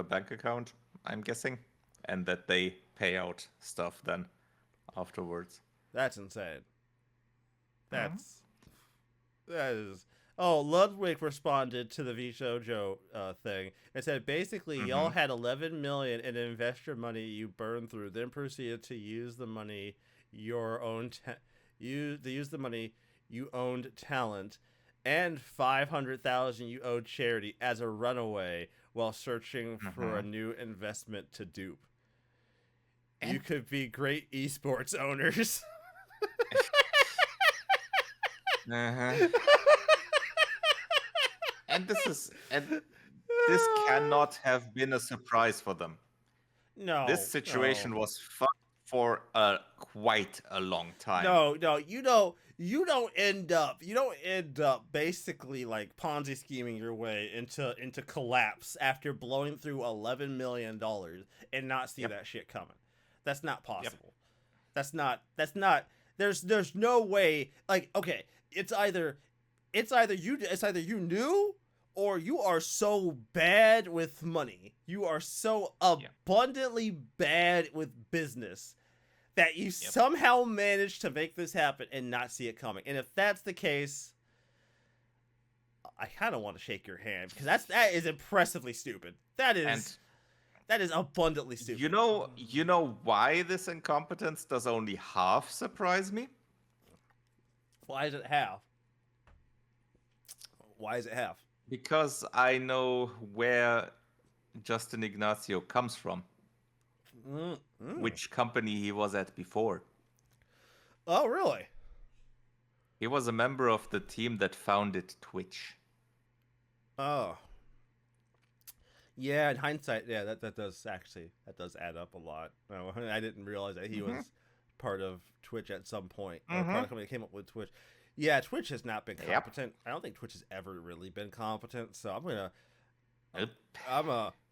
[SPEAKER 2] bank account. I'm guessing, and that they pay out stuff then afterwards.
[SPEAKER 1] That's insane. That is. Oh, Ludwig responded to the VShojo thing and said basically y'all had 11 million in investor money you burned through, then proceeded to use the money use the money you owned talent and 500,000 you owed charity as a runaway while searching for a new investment to dupe. You could be great esports owners.
[SPEAKER 2] And this cannot have been a surprise for them.
[SPEAKER 1] No.
[SPEAKER 2] This situation was fucked for quite a long time.
[SPEAKER 1] No, you don't end up basically like Ponzi scheming your way into collapse after blowing through $11 million and not see that shit coming. That's not possible. That's not there's no way. Like, okay, it's either you knew or you are so bad with money. You are so abundantly bad with business that you somehow managed to make this happen and not see it coming. And if that's the case, I kind of want to shake your hand because that is impressively stupid. That is abundantly stupid.
[SPEAKER 2] You know why this incompetence does only half surprise me?
[SPEAKER 1] Why is it half? Why is it half?
[SPEAKER 2] Because I know where Justin Ignacio comes from. Which company he was at before.
[SPEAKER 1] Oh, really?
[SPEAKER 2] He was a member of the team that founded Twitch.
[SPEAKER 1] Oh. Yeah, in hindsight, yeah, that does add up a lot. I didn't realize that he was part of Twitch at some point. Part of the company that came up with Twitch. Yeah, Twitch has not been competent. I don't think Twitch has ever really been competent. So I'm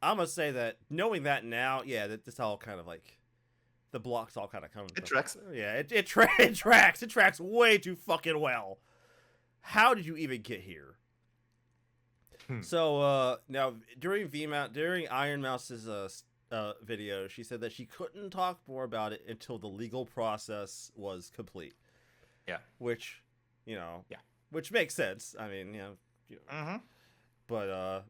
[SPEAKER 1] gonna say that knowing that now, yeah, that this all kind of like the blocks all kind of come.
[SPEAKER 2] It tracks.
[SPEAKER 1] Yeah, it tracks. It tracks way too fucking well. How did you even get here? So now during Iron Mouse's video, she said that she couldn't talk more about it until the legal process was complete.
[SPEAKER 2] Yeah.
[SPEAKER 1] Which, which makes sense. I mean, but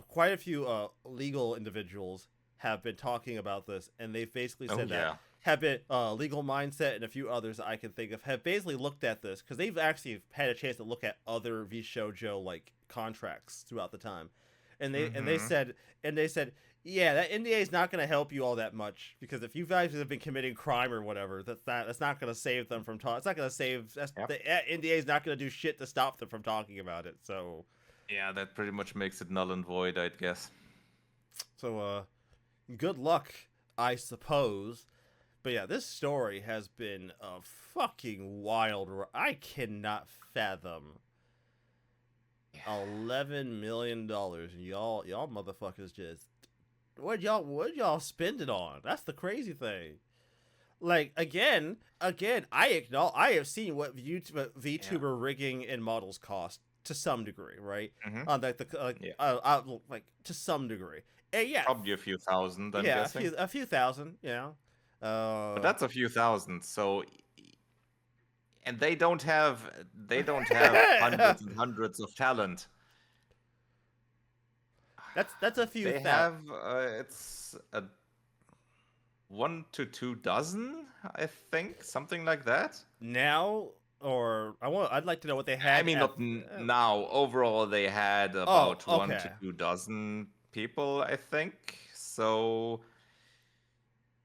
[SPEAKER 1] quite a few legal individuals have been talking about this, and they've basically said that have been Legal Mindset and a few others I can think of have basically looked at this because they've actually had a chance to look at other VShojo like contracts throughout the time, and they said yeah, that NDA is not going to help you all that much because if you guys have been committing crime or whatever, that's not going to save them from talking. It's not going to save. The NDA is not going to do shit to stop them from talking about it. So
[SPEAKER 2] yeah, that pretty much makes it null and void, I'd guess.
[SPEAKER 1] So good luck, I suppose. But yeah, this story has been a fucking wild. I cannot fathom $11 million. Y'all motherfuckers just. What y'all spend it on? That's the crazy thing. Like again, I have seen what VTuber rigging and models cost to some degree, right? Like to some degree. And yeah,
[SPEAKER 2] probably a few thousand. I'm guessing.
[SPEAKER 1] a few thousand. Yeah.
[SPEAKER 2] But that's a few thousand. So, and they don't have hundreds and hundreds of talent.
[SPEAKER 1] That's a few.
[SPEAKER 2] They have it's a 1 to 2 dozen, I think, something like that.
[SPEAKER 1] Now, or I'd like to know what they had.
[SPEAKER 2] I mean, not now. Overall, they had about 1 to 2 dozen people, I think. So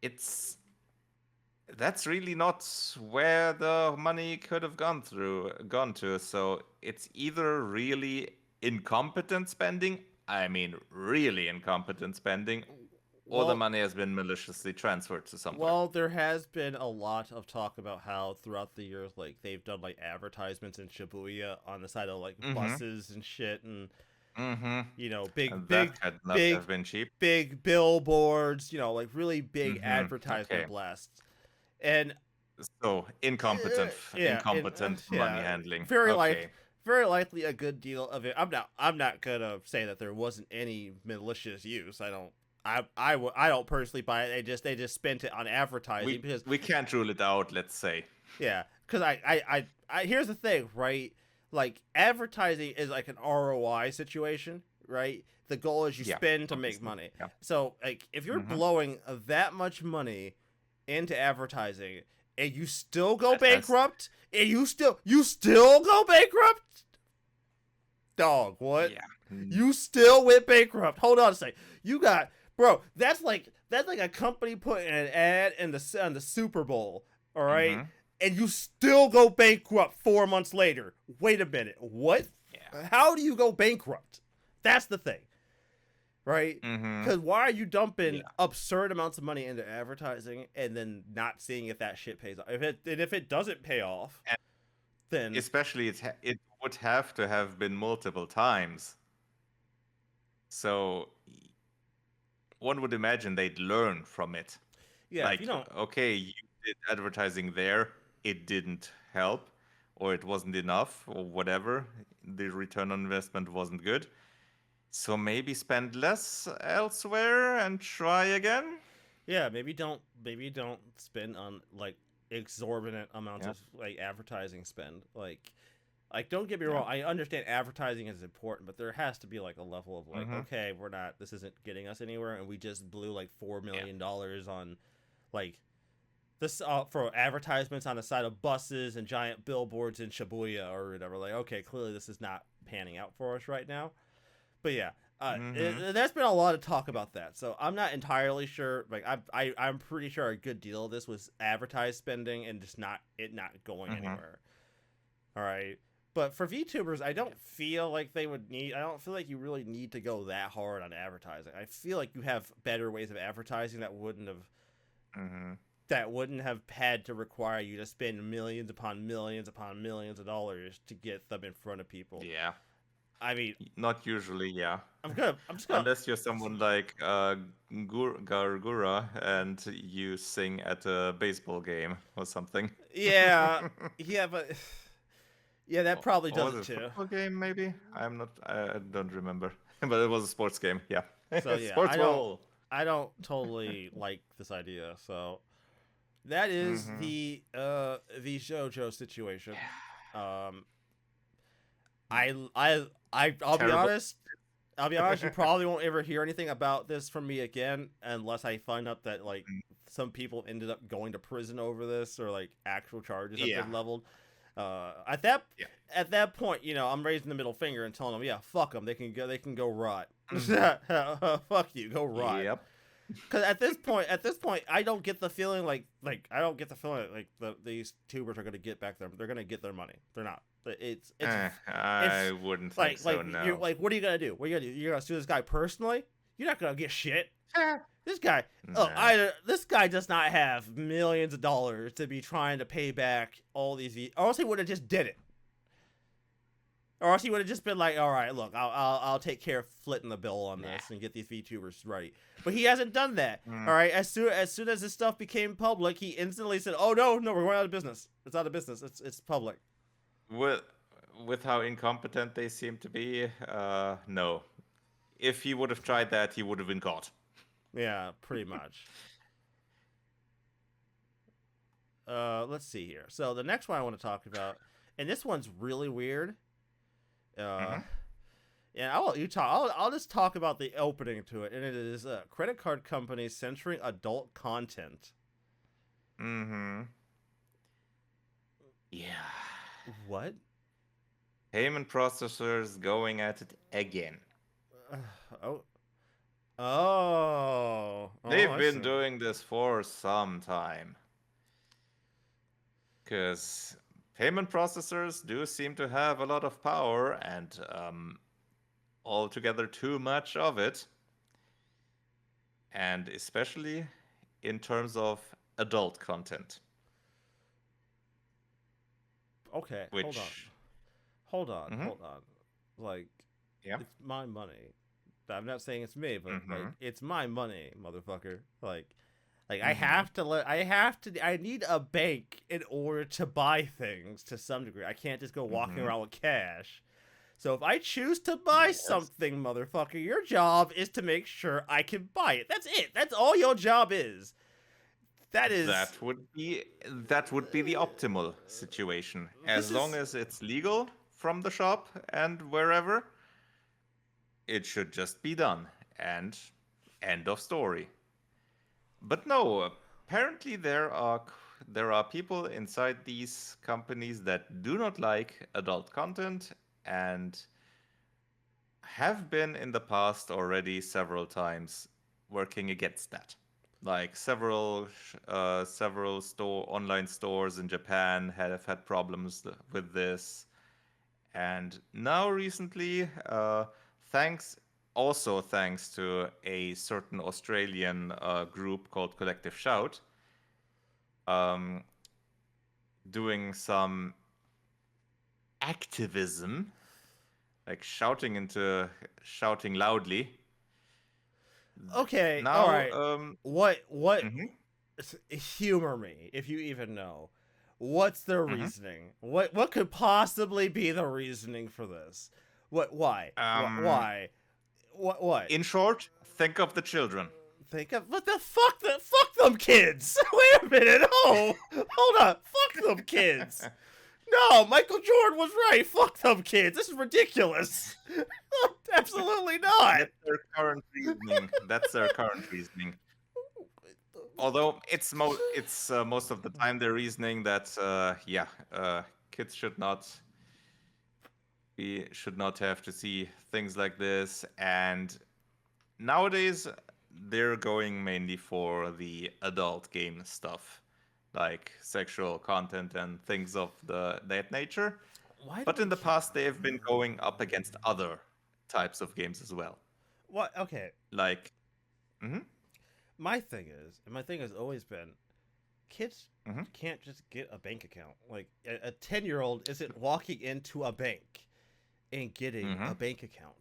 [SPEAKER 2] that's really not where the money could have gone to. So it's either really incompetent spending. I mean, really incompetent spending, or the
[SPEAKER 1] Well,
[SPEAKER 2] money has been maliciously transferred to somewhere.
[SPEAKER 1] well, there has been a lot of talk about how throughout the years, like they've done like advertisements in Shibuya on the side of like
[SPEAKER 2] Mm-hmm.
[SPEAKER 1] buses and shit, and
[SPEAKER 2] Mm-hmm.
[SPEAKER 1] big,
[SPEAKER 2] And that
[SPEAKER 1] big,
[SPEAKER 2] had not
[SPEAKER 1] big,
[SPEAKER 2] have been cheap.
[SPEAKER 1] big billboards, like really big
[SPEAKER 2] Mm-hmm.
[SPEAKER 1] advertisement
[SPEAKER 2] Okay.
[SPEAKER 1] blasts, and
[SPEAKER 2] So
[SPEAKER 1] yeah, and
[SPEAKER 2] incompetent money
[SPEAKER 1] yeah,
[SPEAKER 2] handling.
[SPEAKER 1] very like
[SPEAKER 2] Okay.
[SPEAKER 1] very likely a good deal of it. I'm not gonna say that there wasn't any malicious use. I don't. I don't personally buy it. They just spent it on advertising because
[SPEAKER 2] We can't rule it out. Let's say.
[SPEAKER 1] yeah, because I here's the thing, right? Like advertising is like an ROI situation, right? The goal is you
[SPEAKER 2] Yeah.
[SPEAKER 1] spend to make
[SPEAKER 2] Obviously.
[SPEAKER 1] money.
[SPEAKER 2] Yeah.
[SPEAKER 1] So like if you're
[SPEAKER 2] Mm-hmm.
[SPEAKER 1] blowing that much money into advertising and you still go
[SPEAKER 2] That has.
[SPEAKER 1] bankrupt and you still go bankrupt, dog, what?
[SPEAKER 2] Yeah. Mm,
[SPEAKER 1] You still went bankrupt. Hold on a second. You got bro. That's like a company putting an ad in the Super Bowl. All right,
[SPEAKER 2] mm-hmm.
[SPEAKER 1] and you still go bankrupt 4 months later. Wait a minute. What?
[SPEAKER 2] Yeah.
[SPEAKER 1] How do you go bankrupt? That's the thing, right?
[SPEAKER 2] Mm-hmm.
[SPEAKER 1] Because why are you dumping
[SPEAKER 2] Yeah.
[SPEAKER 1] absurd amounts of money into advertising and then not seeing if that shit pays off? If it doesn't pay off,
[SPEAKER 2] And
[SPEAKER 1] then
[SPEAKER 2] especially it would have to have been multiple times. So one would imagine they'd learn from it.
[SPEAKER 1] yeah, if you
[SPEAKER 2] Like,
[SPEAKER 1] don't,
[SPEAKER 2] okay, you did advertising there, it didn't help, or it wasn't enough, or whatever. The return on investment wasn't good. So maybe spend less elsewhere and try again.
[SPEAKER 1] yeah, maybe don't spend on like exorbitant amounts
[SPEAKER 2] Yeah,
[SPEAKER 1] of like advertising spend. Like don't get me
[SPEAKER 2] yeah.
[SPEAKER 1] wrong, I understand advertising is important, but there has to be like a level of like,
[SPEAKER 2] Mm-hmm.
[SPEAKER 1] okay, this isn't getting us anywhere, and we just blew like $4
[SPEAKER 2] Yeah.
[SPEAKER 1] million on like this for advertisements on the side of buses and giant billboards in Shibuya or whatever. Like, okay, clearly this is not panning out for us right now. But yeah,
[SPEAKER 2] Mm-hmm.
[SPEAKER 1] there's been a lot of talk about that, so I'm not entirely sure. Like, I'm pretty sure a good deal of this was advertised spending and just not going
[SPEAKER 2] Mm-hmm.
[SPEAKER 1] anywhere. All right, but for VTubers, I don't feel like they would need. I don't feel like you really need to go that hard on advertising. I feel like you have better ways of advertising
[SPEAKER 2] Mm-hmm.
[SPEAKER 1] that wouldn't have had to require you to spend millions upon millions upon millions of dollars to get them in front of people.
[SPEAKER 2] Yeah.
[SPEAKER 1] I mean,
[SPEAKER 2] Not usually, yeah.
[SPEAKER 1] I'm just gonna
[SPEAKER 2] Unless you're someone like Gargura and you sing at a baseball game or something.
[SPEAKER 1] yeah, yeah, but yeah, that probably
[SPEAKER 2] Or
[SPEAKER 1] does
[SPEAKER 2] was
[SPEAKER 1] it
[SPEAKER 2] it a
[SPEAKER 1] too.
[SPEAKER 2] football game, maybe? I don't remember. But it was a sports game, yeah.
[SPEAKER 1] So yeah,
[SPEAKER 2] Sports ball.
[SPEAKER 1] I don't totally like this idea. So that is
[SPEAKER 2] Mm-hmm.
[SPEAKER 1] the JoJo situation. Um, I'll be
[SPEAKER 2] Terrible.
[SPEAKER 1] honest. I'll be honest. You probably won't ever hear anything about this from me again unless I find out that like some people ended up going to prison over this or like actual charges have
[SPEAKER 2] Yeah.
[SPEAKER 1] been leveled. At that
[SPEAKER 2] Yeah.
[SPEAKER 1] at that point, I'm raising the middle finger and telling them, yeah, fuck them. They can go rot. Fuck you, go rot.
[SPEAKER 2] Yep.
[SPEAKER 1] Because at this point, I don't get the feeling like I don't get the feeling like these tubers are gonna get back they're gonna get their money. They're not.
[SPEAKER 2] I wouldn't think so,
[SPEAKER 1] like
[SPEAKER 2] no.
[SPEAKER 1] you're like, what are you gonna do? What are you gonna do? You're gonna sue this guy personally? You're not gonna get shit. This guy,
[SPEAKER 2] Nah.
[SPEAKER 1] this guy does not have millions of dollars to be trying to pay back all these. Or else he would have just did it. Or else he would have just been like, all right, look, I'll take care of footing the bill on this and get these VTubers right. But he hasn't done that.
[SPEAKER 2] Mm.
[SPEAKER 1] All right, as soon as this stuff became public, he instantly said, oh no, we're going out of business. It's out of business. It's public.
[SPEAKER 2] With how incompetent they seem to be, no. If he would have tried that, he would have been caught.
[SPEAKER 1] Yeah, pretty much. Let's see here. So the next one I want to talk about, and this one's really weird.
[SPEAKER 2] Mhm.
[SPEAKER 1] Yeah, I'll let you talk. I'll just talk about the opening to it, and it is credit card companies censoring adult content.
[SPEAKER 2] Mm-hmm. Yeah.
[SPEAKER 1] What?
[SPEAKER 2] Payment processors going at it again.
[SPEAKER 1] Oh. Oh.
[SPEAKER 2] They've
[SPEAKER 1] I
[SPEAKER 2] been
[SPEAKER 1] see.
[SPEAKER 2] doing this for some time. Because payment processors do seem to have a lot of power and altogether too much of it. and especially in terms of adult content,
[SPEAKER 1] Okay, hold on.
[SPEAKER 2] which,
[SPEAKER 1] Hold on,
[SPEAKER 2] hmm
[SPEAKER 1] hold on. Like,
[SPEAKER 2] yeah,
[SPEAKER 1] it's my money. I'm not saying it's me, but like,
[SPEAKER 2] hmm
[SPEAKER 1] it's my money, motherfucker. Like
[SPEAKER 2] hmm
[SPEAKER 1] I need a bank in order to buy things to some degree. I can't just go walking
[SPEAKER 2] hmm
[SPEAKER 1] around with cash. So if I choose to buy
[SPEAKER 2] yes,
[SPEAKER 1] something, motherfucker, your job is to make sure I can buy it. That's it. That's all your job is. That is
[SPEAKER 2] that would be the optimal situation.
[SPEAKER 1] this
[SPEAKER 2] As long
[SPEAKER 1] is
[SPEAKER 2] as it's legal from the shop and wherever, it should just be done. And end of story. But no, apparently there are people inside these companies that do not like adult content and have been in the past already several times working against that. Like several online stores in Japan have had problems with this, and now recently, thanks to a certain Australian group called Collective Shout, um, doing some activism, like shouting loudly.
[SPEAKER 1] okay. All
[SPEAKER 2] Now,
[SPEAKER 1] right. What
[SPEAKER 2] mhm,
[SPEAKER 1] humor me if you even know. What's the
[SPEAKER 2] mhm.
[SPEAKER 1] reasoning? What could possibly be the reasoning for this? What why? What
[SPEAKER 2] Um,
[SPEAKER 1] why? What?
[SPEAKER 2] in short, think of the children.
[SPEAKER 1] Think of what the fuck them kids. Wait a minute. Oh, hold on. Fuck them kids. No, Michael Jordan was right. Fuck them kids. This is ridiculous. Absolutely not.
[SPEAKER 2] That's their current reasoning. That's their current reasoning. Although it's most of the time their reasoning that kids should not have to see things like this, and nowadays they're going mainly for the adult game stuff, like sexual content and things of that nature.
[SPEAKER 1] Why do
[SPEAKER 2] But
[SPEAKER 1] we
[SPEAKER 2] in the
[SPEAKER 1] keep?
[SPEAKER 2] past they have been going up against other types of games as well,
[SPEAKER 1] What? Okay.
[SPEAKER 2] like mhm,
[SPEAKER 1] My thing has always been kids
[SPEAKER 2] mhm,
[SPEAKER 1] can't just get a bank account. Like a 10-year-old isn't walking into a bank and getting a
[SPEAKER 2] mhm.
[SPEAKER 1] bank account.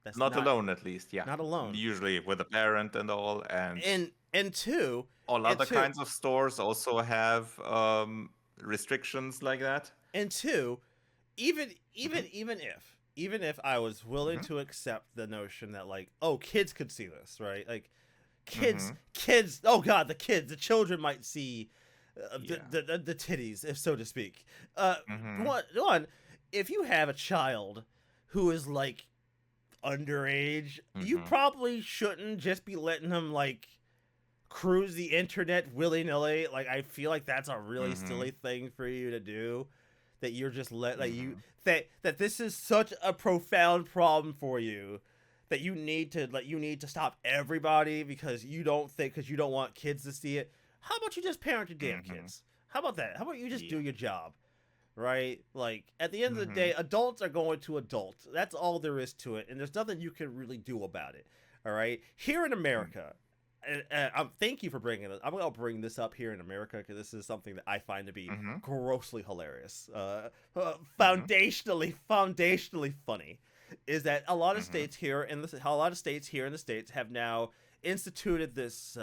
[SPEAKER 1] That's
[SPEAKER 2] Not alone, at least, yeah.
[SPEAKER 1] not alone.
[SPEAKER 2] Usually with a parent and all, and
[SPEAKER 1] And two,
[SPEAKER 2] all
[SPEAKER 1] and
[SPEAKER 2] other
[SPEAKER 1] two,
[SPEAKER 2] kinds of stores also have restrictions like that.
[SPEAKER 1] and two, even
[SPEAKER 2] Hmm
[SPEAKER 1] even if I was willing
[SPEAKER 2] hmm
[SPEAKER 1] to accept the notion that like, oh, kids could see this, right? Like
[SPEAKER 2] hmm
[SPEAKER 1] kids, oh god, the children might see
[SPEAKER 2] Yeah.
[SPEAKER 1] the titties, if so to speak.
[SPEAKER 2] hmm
[SPEAKER 1] One, if you have a child who is like underage, you
[SPEAKER 2] hmm
[SPEAKER 1] probably shouldn't just be letting them like cruise the internet willy nilly. Like I feel like that's a really
[SPEAKER 2] hmm
[SPEAKER 1] silly thing for you to do. That you're just let like you
[SPEAKER 2] hmm
[SPEAKER 1] that this is such a profound problem for you that you need to stop everybody because you don't think because you don't want kids to see it. How about you just parent your damn
[SPEAKER 2] hmm
[SPEAKER 1] kids? How about that? How about you just do
[SPEAKER 2] Yeah.
[SPEAKER 1] your job? Right? Like at the end of the
[SPEAKER 2] hmm
[SPEAKER 1] day, adults are going to adults. That's all there is to it, and there's nothing you can really do about it. All right. Here in America, and thank you for bringing it. I'm gonna bring this up here in America because this is something that I find to be
[SPEAKER 2] hmm
[SPEAKER 1] grossly hilarious.
[SPEAKER 2] hmm
[SPEAKER 1] Foundationally funny, is that
[SPEAKER 2] hmm
[SPEAKER 1] a lot of states here in the states have now instituted this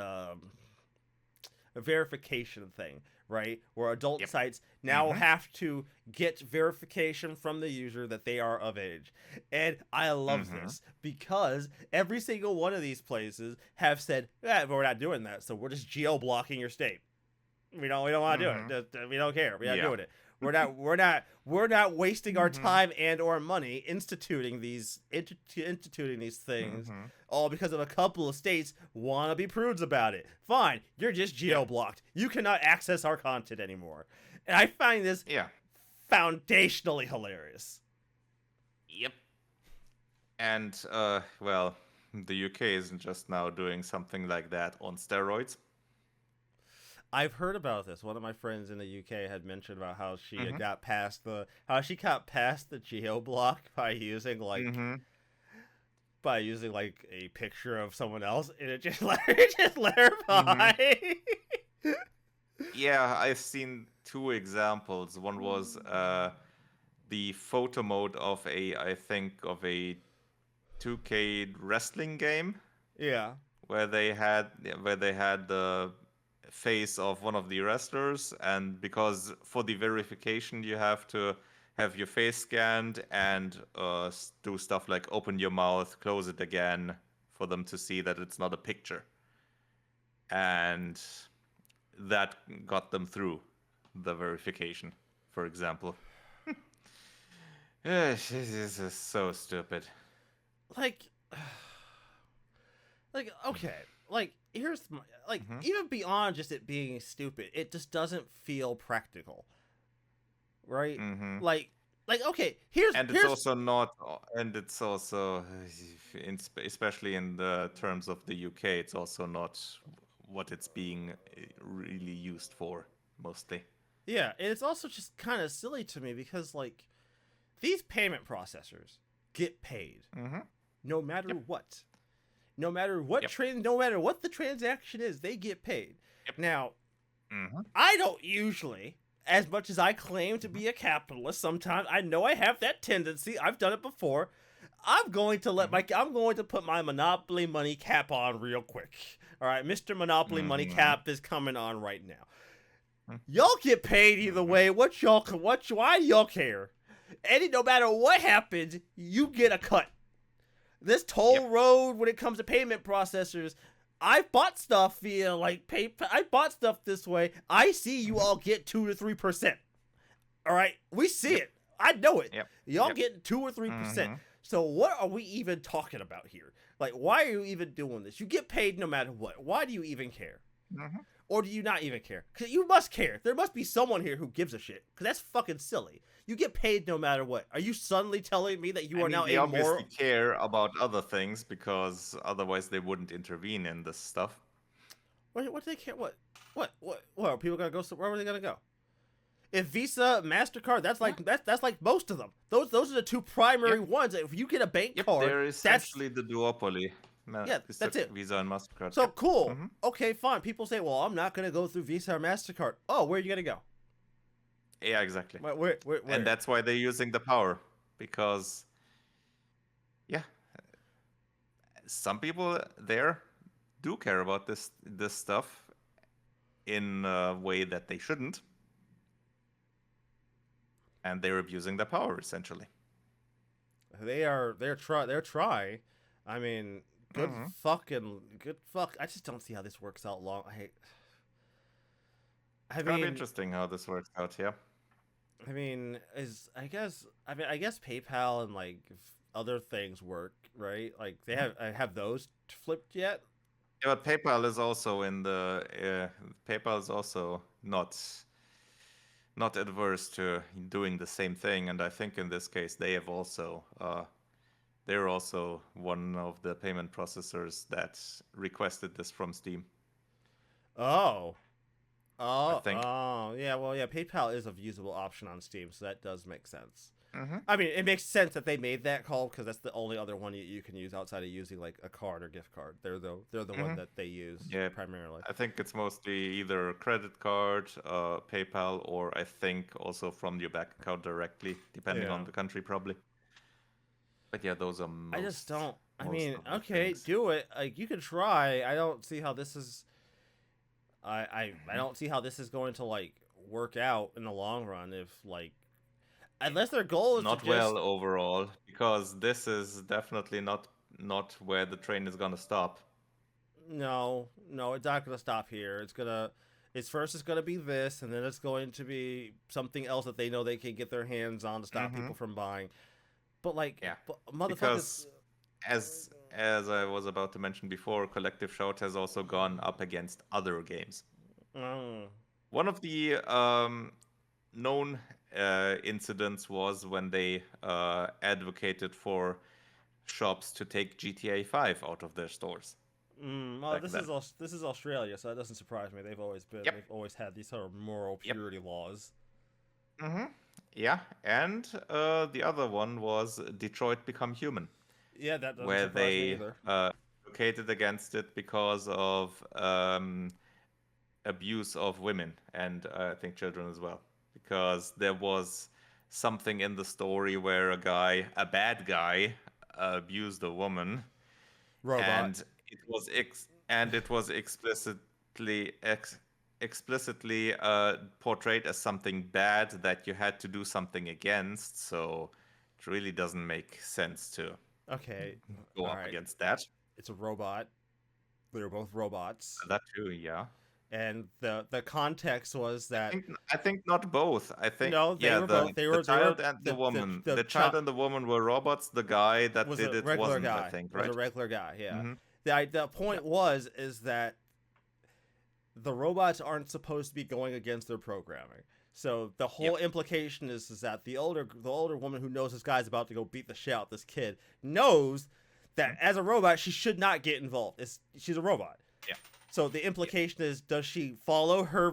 [SPEAKER 1] verification thing, right? Where adult
[SPEAKER 2] Yep.
[SPEAKER 1] sites now
[SPEAKER 2] hmm
[SPEAKER 1] have to get verification from the user that they are of age. And I love
[SPEAKER 2] hmm
[SPEAKER 1] this because every single one of these places have said, yeah, we're not doing that, so we're just geo blocking your state. We don't want to do it.
[SPEAKER 2] hmm
[SPEAKER 1] We don't care. We're not
[SPEAKER 2] Yeah.
[SPEAKER 1] doing it. We're not wasting our
[SPEAKER 2] hmm
[SPEAKER 1] time and or money instituting these things
[SPEAKER 2] hmm
[SPEAKER 1] all because of a couple of states want to be prudes about it. Fine, you're just
[SPEAKER 2] Yeah.
[SPEAKER 1] geo blocked. You cannot access our content anymore. And I find this
[SPEAKER 2] Yeah.
[SPEAKER 1] foundationally hilarious.
[SPEAKER 2] Yep. And well, the UK isn't just now doing something like that on steroids.
[SPEAKER 1] I've heard about this. One of my friends in the UK had mentioned about how she
[SPEAKER 2] hmm
[SPEAKER 1] got past the geo block by using like
[SPEAKER 2] hmm
[SPEAKER 1] by using like a picture of someone else, and it just let her by.
[SPEAKER 2] Yeah, I've seen two examples. One was the photo mode of I think of a 2K wrestling game
[SPEAKER 1] Yeah.
[SPEAKER 2] where they had the face of one of the wrestlers, and because for the verification you have to have your face scanned and do stuff like open your mouth, close it again for them to see that it's not a picture, and that got them through the verification, for example. This is so stupid.
[SPEAKER 1] Like, okay, like here's my, like even beyond just it being stupid, it just doesn't feel practical, right? Like okay, here's
[SPEAKER 2] it's also not, and it's also, especially in the terms of the UK, it's also not what it's being really used for mostly.
[SPEAKER 1] Yeah, and it's also just kind of silly to me because like these payment processors get paid no matter what. No matter what no matter what the transaction is, they get paid. Now, I don't usually, as much as I claim to be a capitalist, sometimes I know I have that tendency. I've done it before. I'm going to I'm going to put my Monopoly money cap on real quick. All right, Mr. Monopoly money cap is coming on right now. Y'all get paid either way. Why do y'all care? And no matter what happens, you get a cut. This toll road, when it comes to payment processors, I bought stuff via like PayPal. I bought stuff this way. I see you all get 2 to 3%. All right, we see it. I know it. Y'all get 2 or 3%. So what are we even talking about here? Like, why are you even doing this? You get paid no matter what. Why do you even care? Or do you not even care? Because you must care. There must be someone here who gives a shit. Because that's fucking silly. You get paid no matter what. Are you suddenly telling me that you are now
[SPEAKER 2] they
[SPEAKER 1] a
[SPEAKER 2] obviously care about other things, because otherwise they wouldn't intervene in this stuff.
[SPEAKER 1] What do they care? What are people gonna go? Where are they gonna go? If Visa, MasterCard, that's like most of them. Those are the two primary ones. If you get a bank card,
[SPEAKER 2] they're essentially the duopoly.
[SPEAKER 1] That's it.
[SPEAKER 2] Visa and MasterCard.
[SPEAKER 1] So cool. Okay, fine. People say, well, I'm not gonna go through Visa or MasterCard. Oh, where are you gonna go?
[SPEAKER 2] Yeah, exactly.
[SPEAKER 1] Where?
[SPEAKER 2] And that's why they're using the power, because some people there do care about this stuff in a way that they shouldn't, and they're abusing the power essentially.
[SPEAKER 1] They're trying. I mean, good fuck. I just don't see how this works out long. I mean,
[SPEAKER 2] Kind of interesting how this works out. Yeah.
[SPEAKER 1] I mean, I guess PayPal and like other things work, right? Like they have those flipped yet.
[SPEAKER 2] Yeah, but PayPal is also PayPal is also not adverse to doing the same thing, and I think in this case they're also one of the payment processors that requested this from Steam.
[SPEAKER 1] I think. Yeah. Well, yeah. PayPal is a usable option on Steam, so that does make sense. I mean, it makes sense that they made that call because that's the only other one you can use outside of using like a card or gift card. They're the one that they use primarily.
[SPEAKER 2] I think it's mostly either a credit card, PayPal, or I think also from your bank account directly, depending on the country, probably. But yeah, those are most.
[SPEAKER 1] I just don't. I mean, okay, do it. Like you can try. I don't see how this is. I don't see how this is going to like work out in the long run if like unless their goal is
[SPEAKER 2] not
[SPEAKER 1] to just...
[SPEAKER 2] well overall, because this is definitely not where the train is gonna stop.
[SPEAKER 1] No, it's not gonna stop here. It's gonna be this, and then it's going to be something else that they know they can get their hands on to stop people from buying. But like, motherfuckers.
[SPEAKER 2] Because as I was about to mention before, Collective Shout has also gone up against other games. One of the known incidents was when they advocated for shops to take GTA 5 out of their stores.
[SPEAKER 1] Well, this is Australia, so that doesn't surprise me. They've always had these sort of moral purity laws.
[SPEAKER 2] Yeah, and the other one was Detroit Become Human.
[SPEAKER 1] Yeah, that doesn't
[SPEAKER 2] where
[SPEAKER 1] surprise me
[SPEAKER 2] they
[SPEAKER 1] either.
[SPEAKER 2] advocated against it because of abuse of women and I think children as well. Because there was something in the story where a bad guy, abused a woman,
[SPEAKER 1] Robot.
[SPEAKER 2] and it was explicitly portrayed as something bad that you had to do something against. So it really doesn't make sense to
[SPEAKER 1] Okay.
[SPEAKER 2] go
[SPEAKER 1] All
[SPEAKER 2] up
[SPEAKER 1] right.
[SPEAKER 2] against that.
[SPEAKER 1] It's a robot. They're both robots.
[SPEAKER 2] That too, yeah.
[SPEAKER 1] And the context was
[SPEAKER 2] I
[SPEAKER 1] that
[SPEAKER 2] think I think not both. I think
[SPEAKER 1] no, they
[SPEAKER 2] yeah,
[SPEAKER 1] were both.
[SPEAKER 2] the
[SPEAKER 1] They were
[SPEAKER 2] child and the woman.
[SPEAKER 1] the
[SPEAKER 2] The child
[SPEAKER 1] child
[SPEAKER 2] and the woman were robots. The guy that
[SPEAKER 1] was
[SPEAKER 2] did
[SPEAKER 1] a
[SPEAKER 2] it
[SPEAKER 1] regular
[SPEAKER 2] wasn't, I
[SPEAKER 1] guy.
[SPEAKER 2] think,
[SPEAKER 1] Was a
[SPEAKER 2] right?
[SPEAKER 1] regular guy. Yeah.
[SPEAKER 2] Mm-hmm.
[SPEAKER 1] The
[SPEAKER 2] Yeah.
[SPEAKER 1] point is that the robots aren't supposed to be going against their programming. So the
[SPEAKER 2] Yep.
[SPEAKER 1] whole implication is that the older woman who knows this guy's about to go beat the shit out of this kid knows that
[SPEAKER 2] Mhm.
[SPEAKER 1] as a robot she should not get involved. She's a robot.
[SPEAKER 2] Yeah.
[SPEAKER 1] So the implication is, does she follow her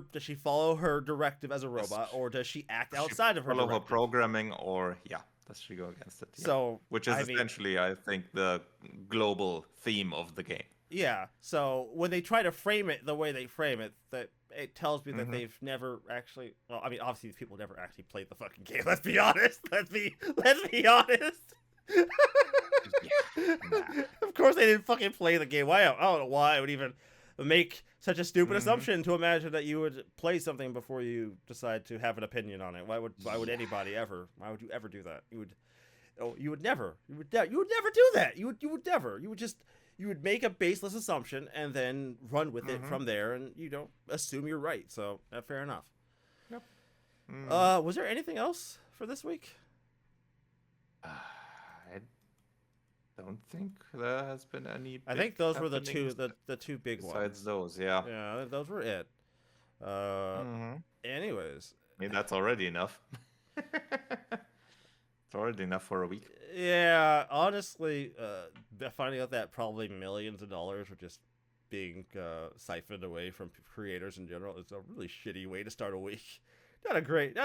[SPEAKER 1] directive as a
[SPEAKER 2] Does
[SPEAKER 1] robot, or does she act
[SPEAKER 2] does she
[SPEAKER 1] outside of her
[SPEAKER 2] follow her
[SPEAKER 1] directive?
[SPEAKER 2] programming, or yeah, does she go against it? Yeah.
[SPEAKER 1] So
[SPEAKER 2] Which is
[SPEAKER 1] I mean,
[SPEAKER 2] essentially, I think, the global theme of the game.
[SPEAKER 1] yeah. So when they try to frame it the way they frame it, that it tells me that
[SPEAKER 2] Mhm.
[SPEAKER 1] they've never actually. Well, I mean, obviously these people never actually played the fucking game. Let's be honest. Let's be honest.
[SPEAKER 2] Yeah. Nah.
[SPEAKER 1] Of course they didn't fucking play the game. Why? I don't know why I would even make such a stupid
[SPEAKER 2] Mhm.
[SPEAKER 1] assumption to imagine that you would play something before you decide to have an opinion on it. Why would anybody ever? Why would you ever do that? You would never. You would never do that. You would never. You would make a baseless assumption and then run with it
[SPEAKER 2] Mhm.
[SPEAKER 1] from there, and you don't assume you're right. So fair enough.
[SPEAKER 2] Yep. Mm.
[SPEAKER 1] Was there anything else for this week?
[SPEAKER 2] I don't think there has been any.
[SPEAKER 1] I think those were the
[SPEAKER 2] happenings
[SPEAKER 1] two big ones.
[SPEAKER 2] besides those. Yeah.
[SPEAKER 1] Yeah, those were it.
[SPEAKER 2] Mhm.
[SPEAKER 1] Anyways,
[SPEAKER 2] I mean, that's already enough. It's already enough for a week.
[SPEAKER 1] yeah, honestly, finding out that probably millions of dollars are just being siphoned away from creators in general is a really shitty way to start a week. Not a great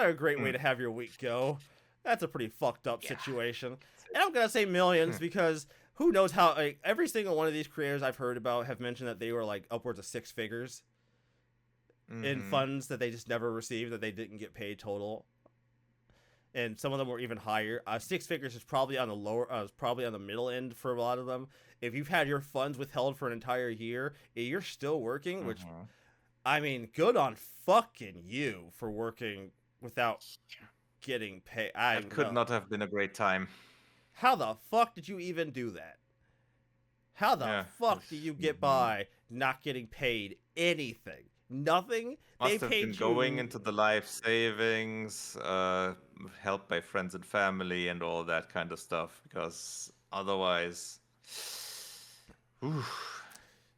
[SPEAKER 1] way to have your week go. That's a pretty fucked up situation. And I'm gonna say millions because who knows how, like, every single one of these creators I've heard about have mentioned that they were like upwards of six figures in
[SPEAKER 2] Mhm.
[SPEAKER 1] funds that they just never received, that they didn't get paid total. And some of them were even higher. Six figures is probably on the probably on the middle end for a lot of them. If you've had your funds withheld for an entire year, and you're still working, which, I mean, good on fucking you for working without getting paid.
[SPEAKER 2] That could not have been a great time.
[SPEAKER 1] How the fuck did you even do that? How the fuck do you get by not getting paid anything? Nothing?
[SPEAKER 2] Must
[SPEAKER 1] They
[SPEAKER 2] have
[SPEAKER 1] paid
[SPEAKER 2] been
[SPEAKER 1] you
[SPEAKER 2] going into the life savings, helped by friends and family, and all that kind of stuff. Because otherwise,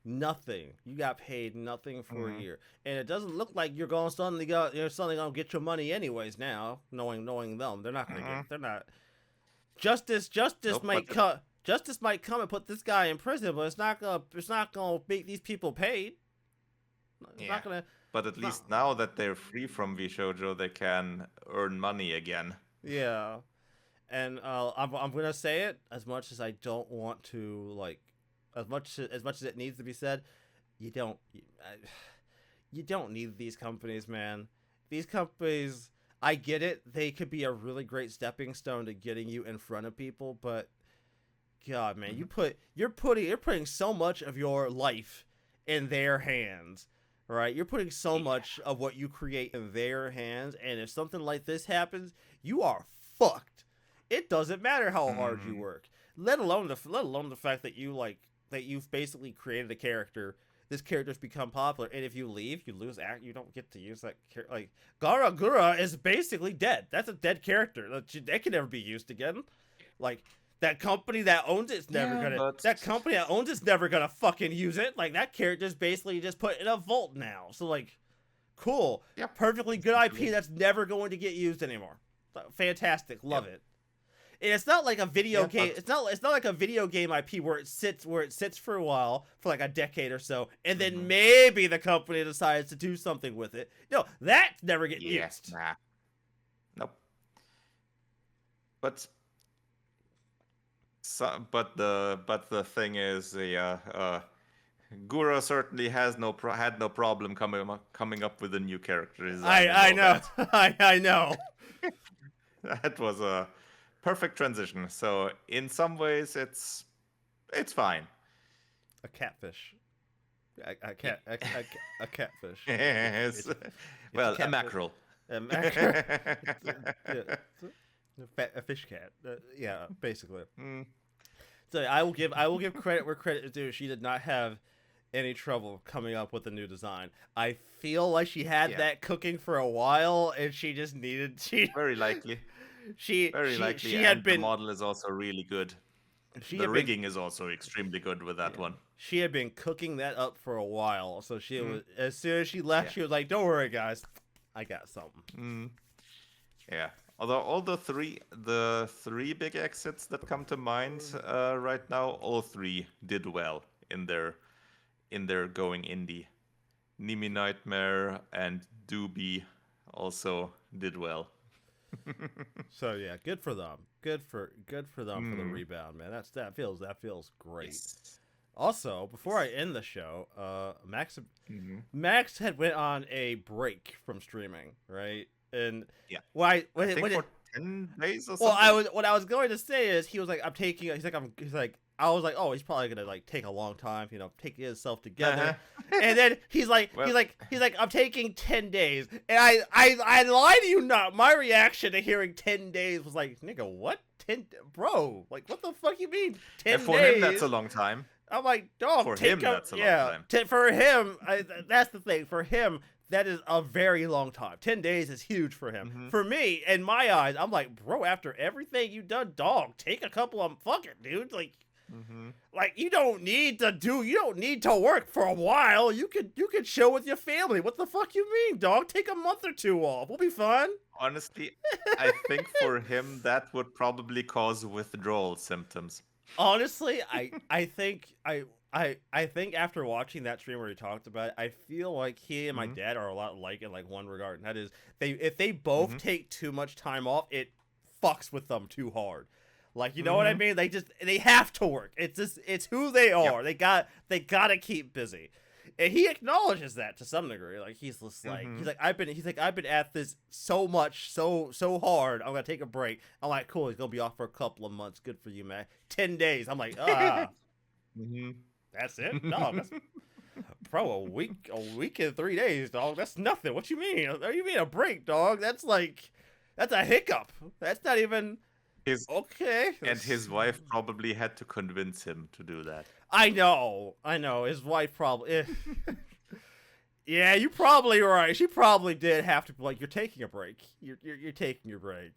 [SPEAKER 1] nothing. You got paid nothing for a year, and it doesn't look like you're going suddenly gonna get your money anyways. Now, knowing them, they're not gonna get. They're not. Justice
[SPEAKER 2] Nope,
[SPEAKER 1] might come. Justice might come and put this guy in prison, but it's not gonna make these people paid. It's not gonna.
[SPEAKER 2] But at least now that they're free from VShojo, they can earn money again.
[SPEAKER 1] Yeah, and I'm gonna say it as much as I don't want to, like, as much as it needs to be said. You don't need these companies, man. These companies, I get it. They could be a really great stepping stone to getting you in front of people, but God, man, you're putting so much of your life in their hands, right? You're putting so much of what you create in their hands, and if something like this happens, you are fucked. It doesn't matter how hard you work, let alone the fact that you've basically created a character. This character's become popular, and if you leave, you lose act. You don't get to use that character. Like, Garagura is basically dead. That's a dead character. That can never be used again. Like, that company that owns it's never gonna. That company that owns it's never gonna fucking use it. Like, that character's basically just put in a vault now. So, like, cool.
[SPEAKER 2] Yep.
[SPEAKER 1] Perfectly good IP that's never going to get used anymore. Fantastic. Love it. And it's not like a video game. It's not like a video game IP where it sits for a while, for like a decade or so, and then maybe the company decides to do something with it. No, that's never getting used.
[SPEAKER 2] Nah. Nope. But So, but the thing is, yeah, Guro certainly had no problem coming up with a new character design and
[SPEAKER 1] I
[SPEAKER 2] all
[SPEAKER 1] know.
[SPEAKER 2] that.
[SPEAKER 1] I know.
[SPEAKER 2] That was a perfect transition. So in some ways, it's fine.
[SPEAKER 1] A catfish. A
[SPEAKER 2] Yeah.
[SPEAKER 1] cat. A catfish.
[SPEAKER 2] Yes.
[SPEAKER 1] It's a
[SPEAKER 2] Well, a
[SPEAKER 1] catfish.
[SPEAKER 2] mackerel.
[SPEAKER 1] A mackerel. Yeah, a fish cat. Yeah, basically.
[SPEAKER 2] Mm,
[SPEAKER 1] So I will give credit where credit is due. She did not have any trouble coming up with a new design. I feel like she had
[SPEAKER 2] yeah,
[SPEAKER 1] that cooking for a while, and she just needed
[SPEAKER 2] very likely. Very likely,
[SPEAKER 1] she
[SPEAKER 2] and
[SPEAKER 1] had
[SPEAKER 2] the
[SPEAKER 1] been
[SPEAKER 2] model is also really good.
[SPEAKER 1] she
[SPEAKER 2] The
[SPEAKER 1] had been
[SPEAKER 2] rigging is also extremely good with that
[SPEAKER 1] yeah,
[SPEAKER 2] one.
[SPEAKER 1] she had been cooking that up for a while. So she
[SPEAKER 2] Mm,
[SPEAKER 1] was as soon as she left,
[SPEAKER 2] yeah.
[SPEAKER 1] she was like, "Don't worry, guys, I got something."
[SPEAKER 2] Mm, yeah. Although all the three big exits that come to mind right now, all three did well in their going indie. Nimi Nightmare and Doobie also did well.
[SPEAKER 1] So yeah, good for them. Good for them for the
[SPEAKER 2] Mm,
[SPEAKER 1] rebound, man. That feels great.
[SPEAKER 2] yes.
[SPEAKER 1] Also, before I
[SPEAKER 2] Yes.
[SPEAKER 1] end the show,
[SPEAKER 2] Mhm.
[SPEAKER 1] Max had went on a break from streaming, right? And
[SPEAKER 2] Yeah.
[SPEAKER 1] why
[SPEAKER 2] I
[SPEAKER 1] when
[SPEAKER 2] think
[SPEAKER 1] it
[SPEAKER 2] for 10 days or
[SPEAKER 1] well,
[SPEAKER 2] something.
[SPEAKER 1] what I was going to say is he was like he's like I was like, oh, he's probably gonna like take a long time, take himself together.
[SPEAKER 2] Uh-huh.
[SPEAKER 1] And then
[SPEAKER 2] Well,
[SPEAKER 1] he's like, I'm taking 10 days. And I lie to you not. My reaction to hearing 10 days was like, nigga, what? 10 bro, like what the fuck you mean?
[SPEAKER 2] and
[SPEAKER 1] 10
[SPEAKER 2] for him, that's a
[SPEAKER 1] days?
[SPEAKER 2] long time.
[SPEAKER 1] I'm like, dog,
[SPEAKER 2] For
[SPEAKER 1] take
[SPEAKER 2] him,
[SPEAKER 1] up
[SPEAKER 2] that's a long
[SPEAKER 1] yeah.
[SPEAKER 2] time.
[SPEAKER 1] For him, that's the thing. For him, that is a very long time. 10 days is huge for him.
[SPEAKER 2] Hmm.
[SPEAKER 1] For me, in my eyes, I'm like, bro, after everything you done, dog, take a couple of fuck it, dude.
[SPEAKER 2] Hmm.
[SPEAKER 1] Like you don't need to work for a while. You could chill with your family. What the fuck you mean, dog? Take a month or two off. We'll be fine.
[SPEAKER 2] Honestly, I think for him, that would probably cause withdrawal symptoms.
[SPEAKER 1] Honestly, I think after watching that stream where he talked about it, I feel like he and my
[SPEAKER 2] Hmm.
[SPEAKER 1] dad are a lot alike in like one regard, and that is if they both
[SPEAKER 2] Hmm.
[SPEAKER 1] take too much time off, it fucks with them too hard. Like you know what I
[SPEAKER 2] Hmm.
[SPEAKER 1] mean? They have to work. It's who they
[SPEAKER 2] Yep.
[SPEAKER 1] are. They gotta keep busy. And he acknowledges that to some degree. Like he's just like
[SPEAKER 2] Hmm.
[SPEAKER 1] I've been at this so much so hard. I'm gonna take a break. I'm like, cool. He's gonna be off for a couple of months. Good for you, man. 10 days. I'm like,
[SPEAKER 2] Hmm.
[SPEAKER 1] that's it, dog. That's bro. A week and 3 days, dog. That's nothing. What you mean? What you mean a break, dog? That's a hiccup. That's not even
[SPEAKER 2] His
[SPEAKER 1] okay.
[SPEAKER 2] and his wife probably had to convince him to do that.
[SPEAKER 1] I know. His wife probably. Yeah, you probably right. She probably did have to like. You're taking a break. You're taking your break.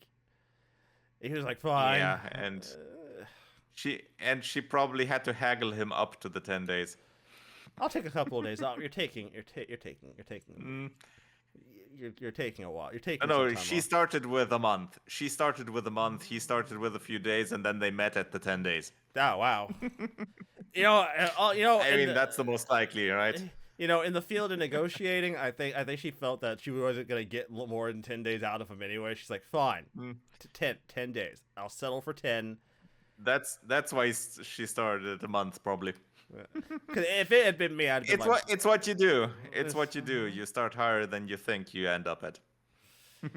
[SPEAKER 1] And he was like, fine.
[SPEAKER 2] Yeah, and she probably had to haggle him up to the 10 days.
[SPEAKER 1] I'll take a couple of days off.
[SPEAKER 2] Mm.
[SPEAKER 1] You're taking a while. You're
[SPEAKER 2] No,
[SPEAKER 1] taking some
[SPEAKER 2] no,
[SPEAKER 1] time
[SPEAKER 2] she
[SPEAKER 1] off.
[SPEAKER 2] started with a month. She started with a month. He started with a few days, and then they met at the 10 days.
[SPEAKER 1] Oh wow.
[SPEAKER 2] I
[SPEAKER 1] in
[SPEAKER 2] mean, that's the most likely, right?
[SPEAKER 1] in the field of negotiating, I think she felt that she wasn't gonna get more than 10 days out of him anyway. She's like, fine,
[SPEAKER 2] Mm.
[SPEAKER 1] 10 days. I'll settle for 10.
[SPEAKER 2] That's why she started at a month, probably.
[SPEAKER 1] Because if it had been me, I'd have been
[SPEAKER 2] It's what you do. It's
[SPEAKER 1] It's-
[SPEAKER 2] what you do. You start higher than you think you end up at.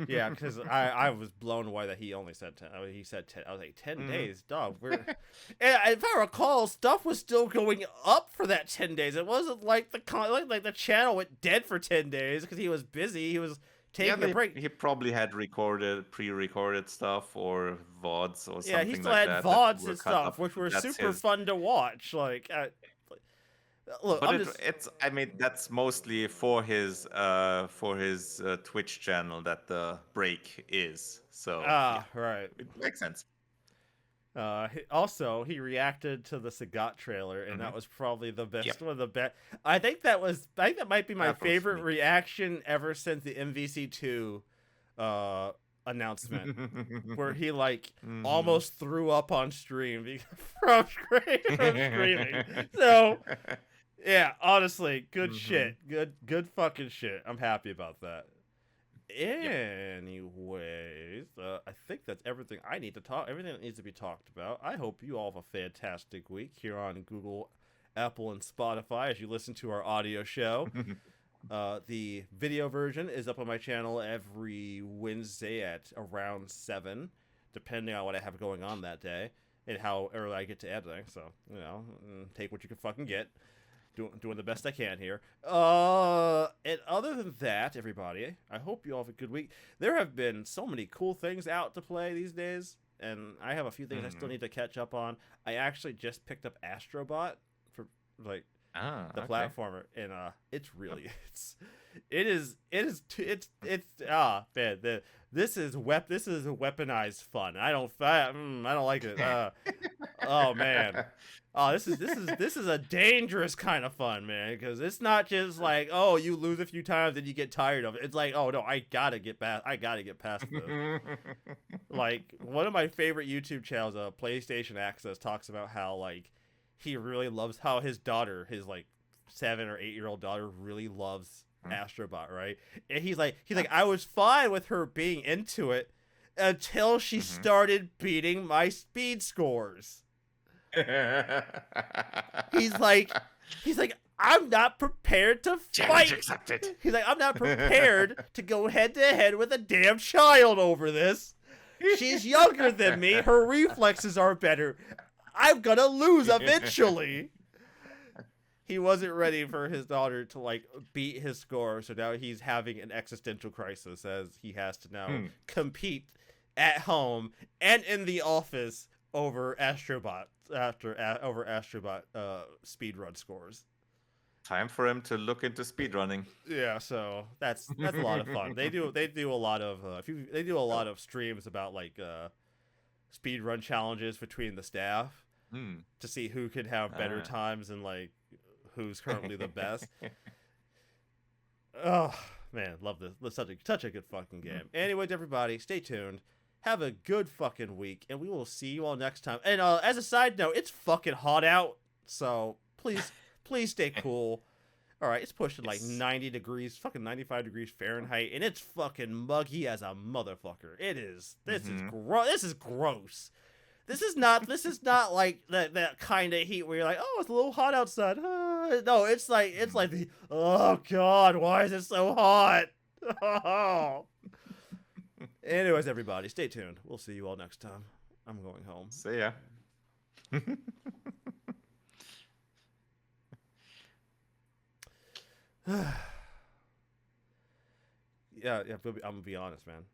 [SPEAKER 1] yeah, because I was blown away that he only said 10. I mean, he said 10. I was like, 10
[SPEAKER 2] Mhm.
[SPEAKER 1] days, dog. And if I recall, stuff was still going up for that 10 days. It wasn't like like the channel went dead for 10 days because he was busy. He was taking a break.
[SPEAKER 2] He probably had pre-recorded stuff or VODs or
[SPEAKER 1] Yeah, he
[SPEAKER 2] something
[SPEAKER 1] still
[SPEAKER 2] like
[SPEAKER 1] had
[SPEAKER 2] that.
[SPEAKER 1] VODs
[SPEAKER 2] Were
[SPEAKER 1] and
[SPEAKER 2] cut
[SPEAKER 1] stuff,
[SPEAKER 2] up.
[SPEAKER 1] which were
[SPEAKER 2] That's
[SPEAKER 1] super
[SPEAKER 2] his.
[SPEAKER 1] fun to watch. Look,
[SPEAKER 2] But
[SPEAKER 1] I'm just
[SPEAKER 2] it's. I mean, that's mostly for his Twitch channel that the break is. So yeah,
[SPEAKER 1] right.
[SPEAKER 2] it makes sense.
[SPEAKER 1] Also, he reacted to the Sagat trailer, and
[SPEAKER 2] Hmm.
[SPEAKER 1] that was probably the best
[SPEAKER 2] Yep.
[SPEAKER 1] one of the best. I think that might be my
[SPEAKER 2] That was
[SPEAKER 1] favorite
[SPEAKER 2] funny.
[SPEAKER 1] reaction ever since the MVC2 announcement, where he like
[SPEAKER 2] Mhm.
[SPEAKER 1] almost threw up on stream from screaming. So yeah, honestly, good
[SPEAKER 2] Mhm.
[SPEAKER 1] shit, good fucking shit. I'm happy about that. Anyways, I think that's everything I need to talk. Everything that needs to be talked about. I hope you all have a fantastic week here on Google, Apple, and Spotify as you listen to our audio show. The video version is up on my channel every Wednesday at around 7, depending on what I have going on that day and how early I get to editing. So, take what you can fucking get. Doing the best I can here. And other than that, everybody, I hope you all have a good week. There have been so many cool things out to play these days, and I have a few things I still need to catch up on. I actually just picked up Astrobot for the platformer, and it's really this is weaponized fun. I don't like it. Oh man. Oh, this is a dangerous kind of fun, man, because it's not just like, oh, you lose a few times and you get tired of it. It's like, oh no, I gotta get past this. Like, one of my favorite YouTube channels, PlayStation Access, talks about how like he really loves how his daughter, his like 7 or 8-year-old daughter, really loves Astrobot, right? And he's like, I was fine with her being into it until she started beating my speed scores. He's like, I'm not prepared to fight. Accepted. He's like, I'm not prepared to go head to head with a damn child over this. She's younger than me. Her reflexes are better. I'm gonna lose eventually. He wasn't ready for his daughter to like beat his score, so now he's having an existential crisis as he has to now compete at home and in the office over Astrobot speedrun scores.
[SPEAKER 2] Time for him to look into speedrunning.
[SPEAKER 1] Yeah, so that's a lot of fun. They do a lot of they do a lot of streams about like speedrun challenges between the staff to see who could have better times and like who's currently the best. Oh man, love this. It's such a good fucking game. Anyways, everybody, stay tuned. Have a good fucking week, and we will see you all next time. And as a side note, it's fucking hot out, so please stay cool. All right, it's pushing like 90 degrees, fucking 95 degrees Fahrenheit, and it's fucking muggy as a motherfucker. It is. This is gross. This is gross. This is not like that kind of heat where you're like, oh, it's a little hot outside. No, it's like the, oh god, why is it so hot? Oh. Anyways, everybody, stay tuned. We'll see you all next time. I'm going home.
[SPEAKER 2] See ya.
[SPEAKER 1] Yeah, I'm gonna be honest, man.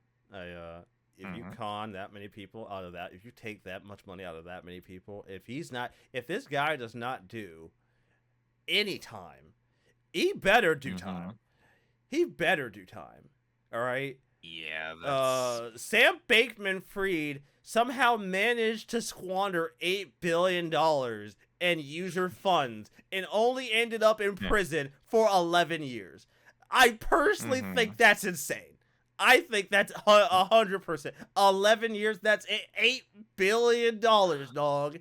[SPEAKER 1] If you con that many people out of that, if you take that much money out of that many people, if this guy does not do any time, he better do time. He better do time. All right.
[SPEAKER 2] Yeah. That's...
[SPEAKER 1] Sam Bankman-Fried somehow managed to squander $8 billion and user funds and only ended up in prison for 11 years. I personally think that's insane. I think that's 100%. 11 years, that's $8 billion, dog.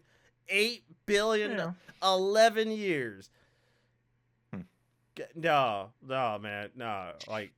[SPEAKER 1] $8 billion, yeah. 11 years. No, man, no. Like,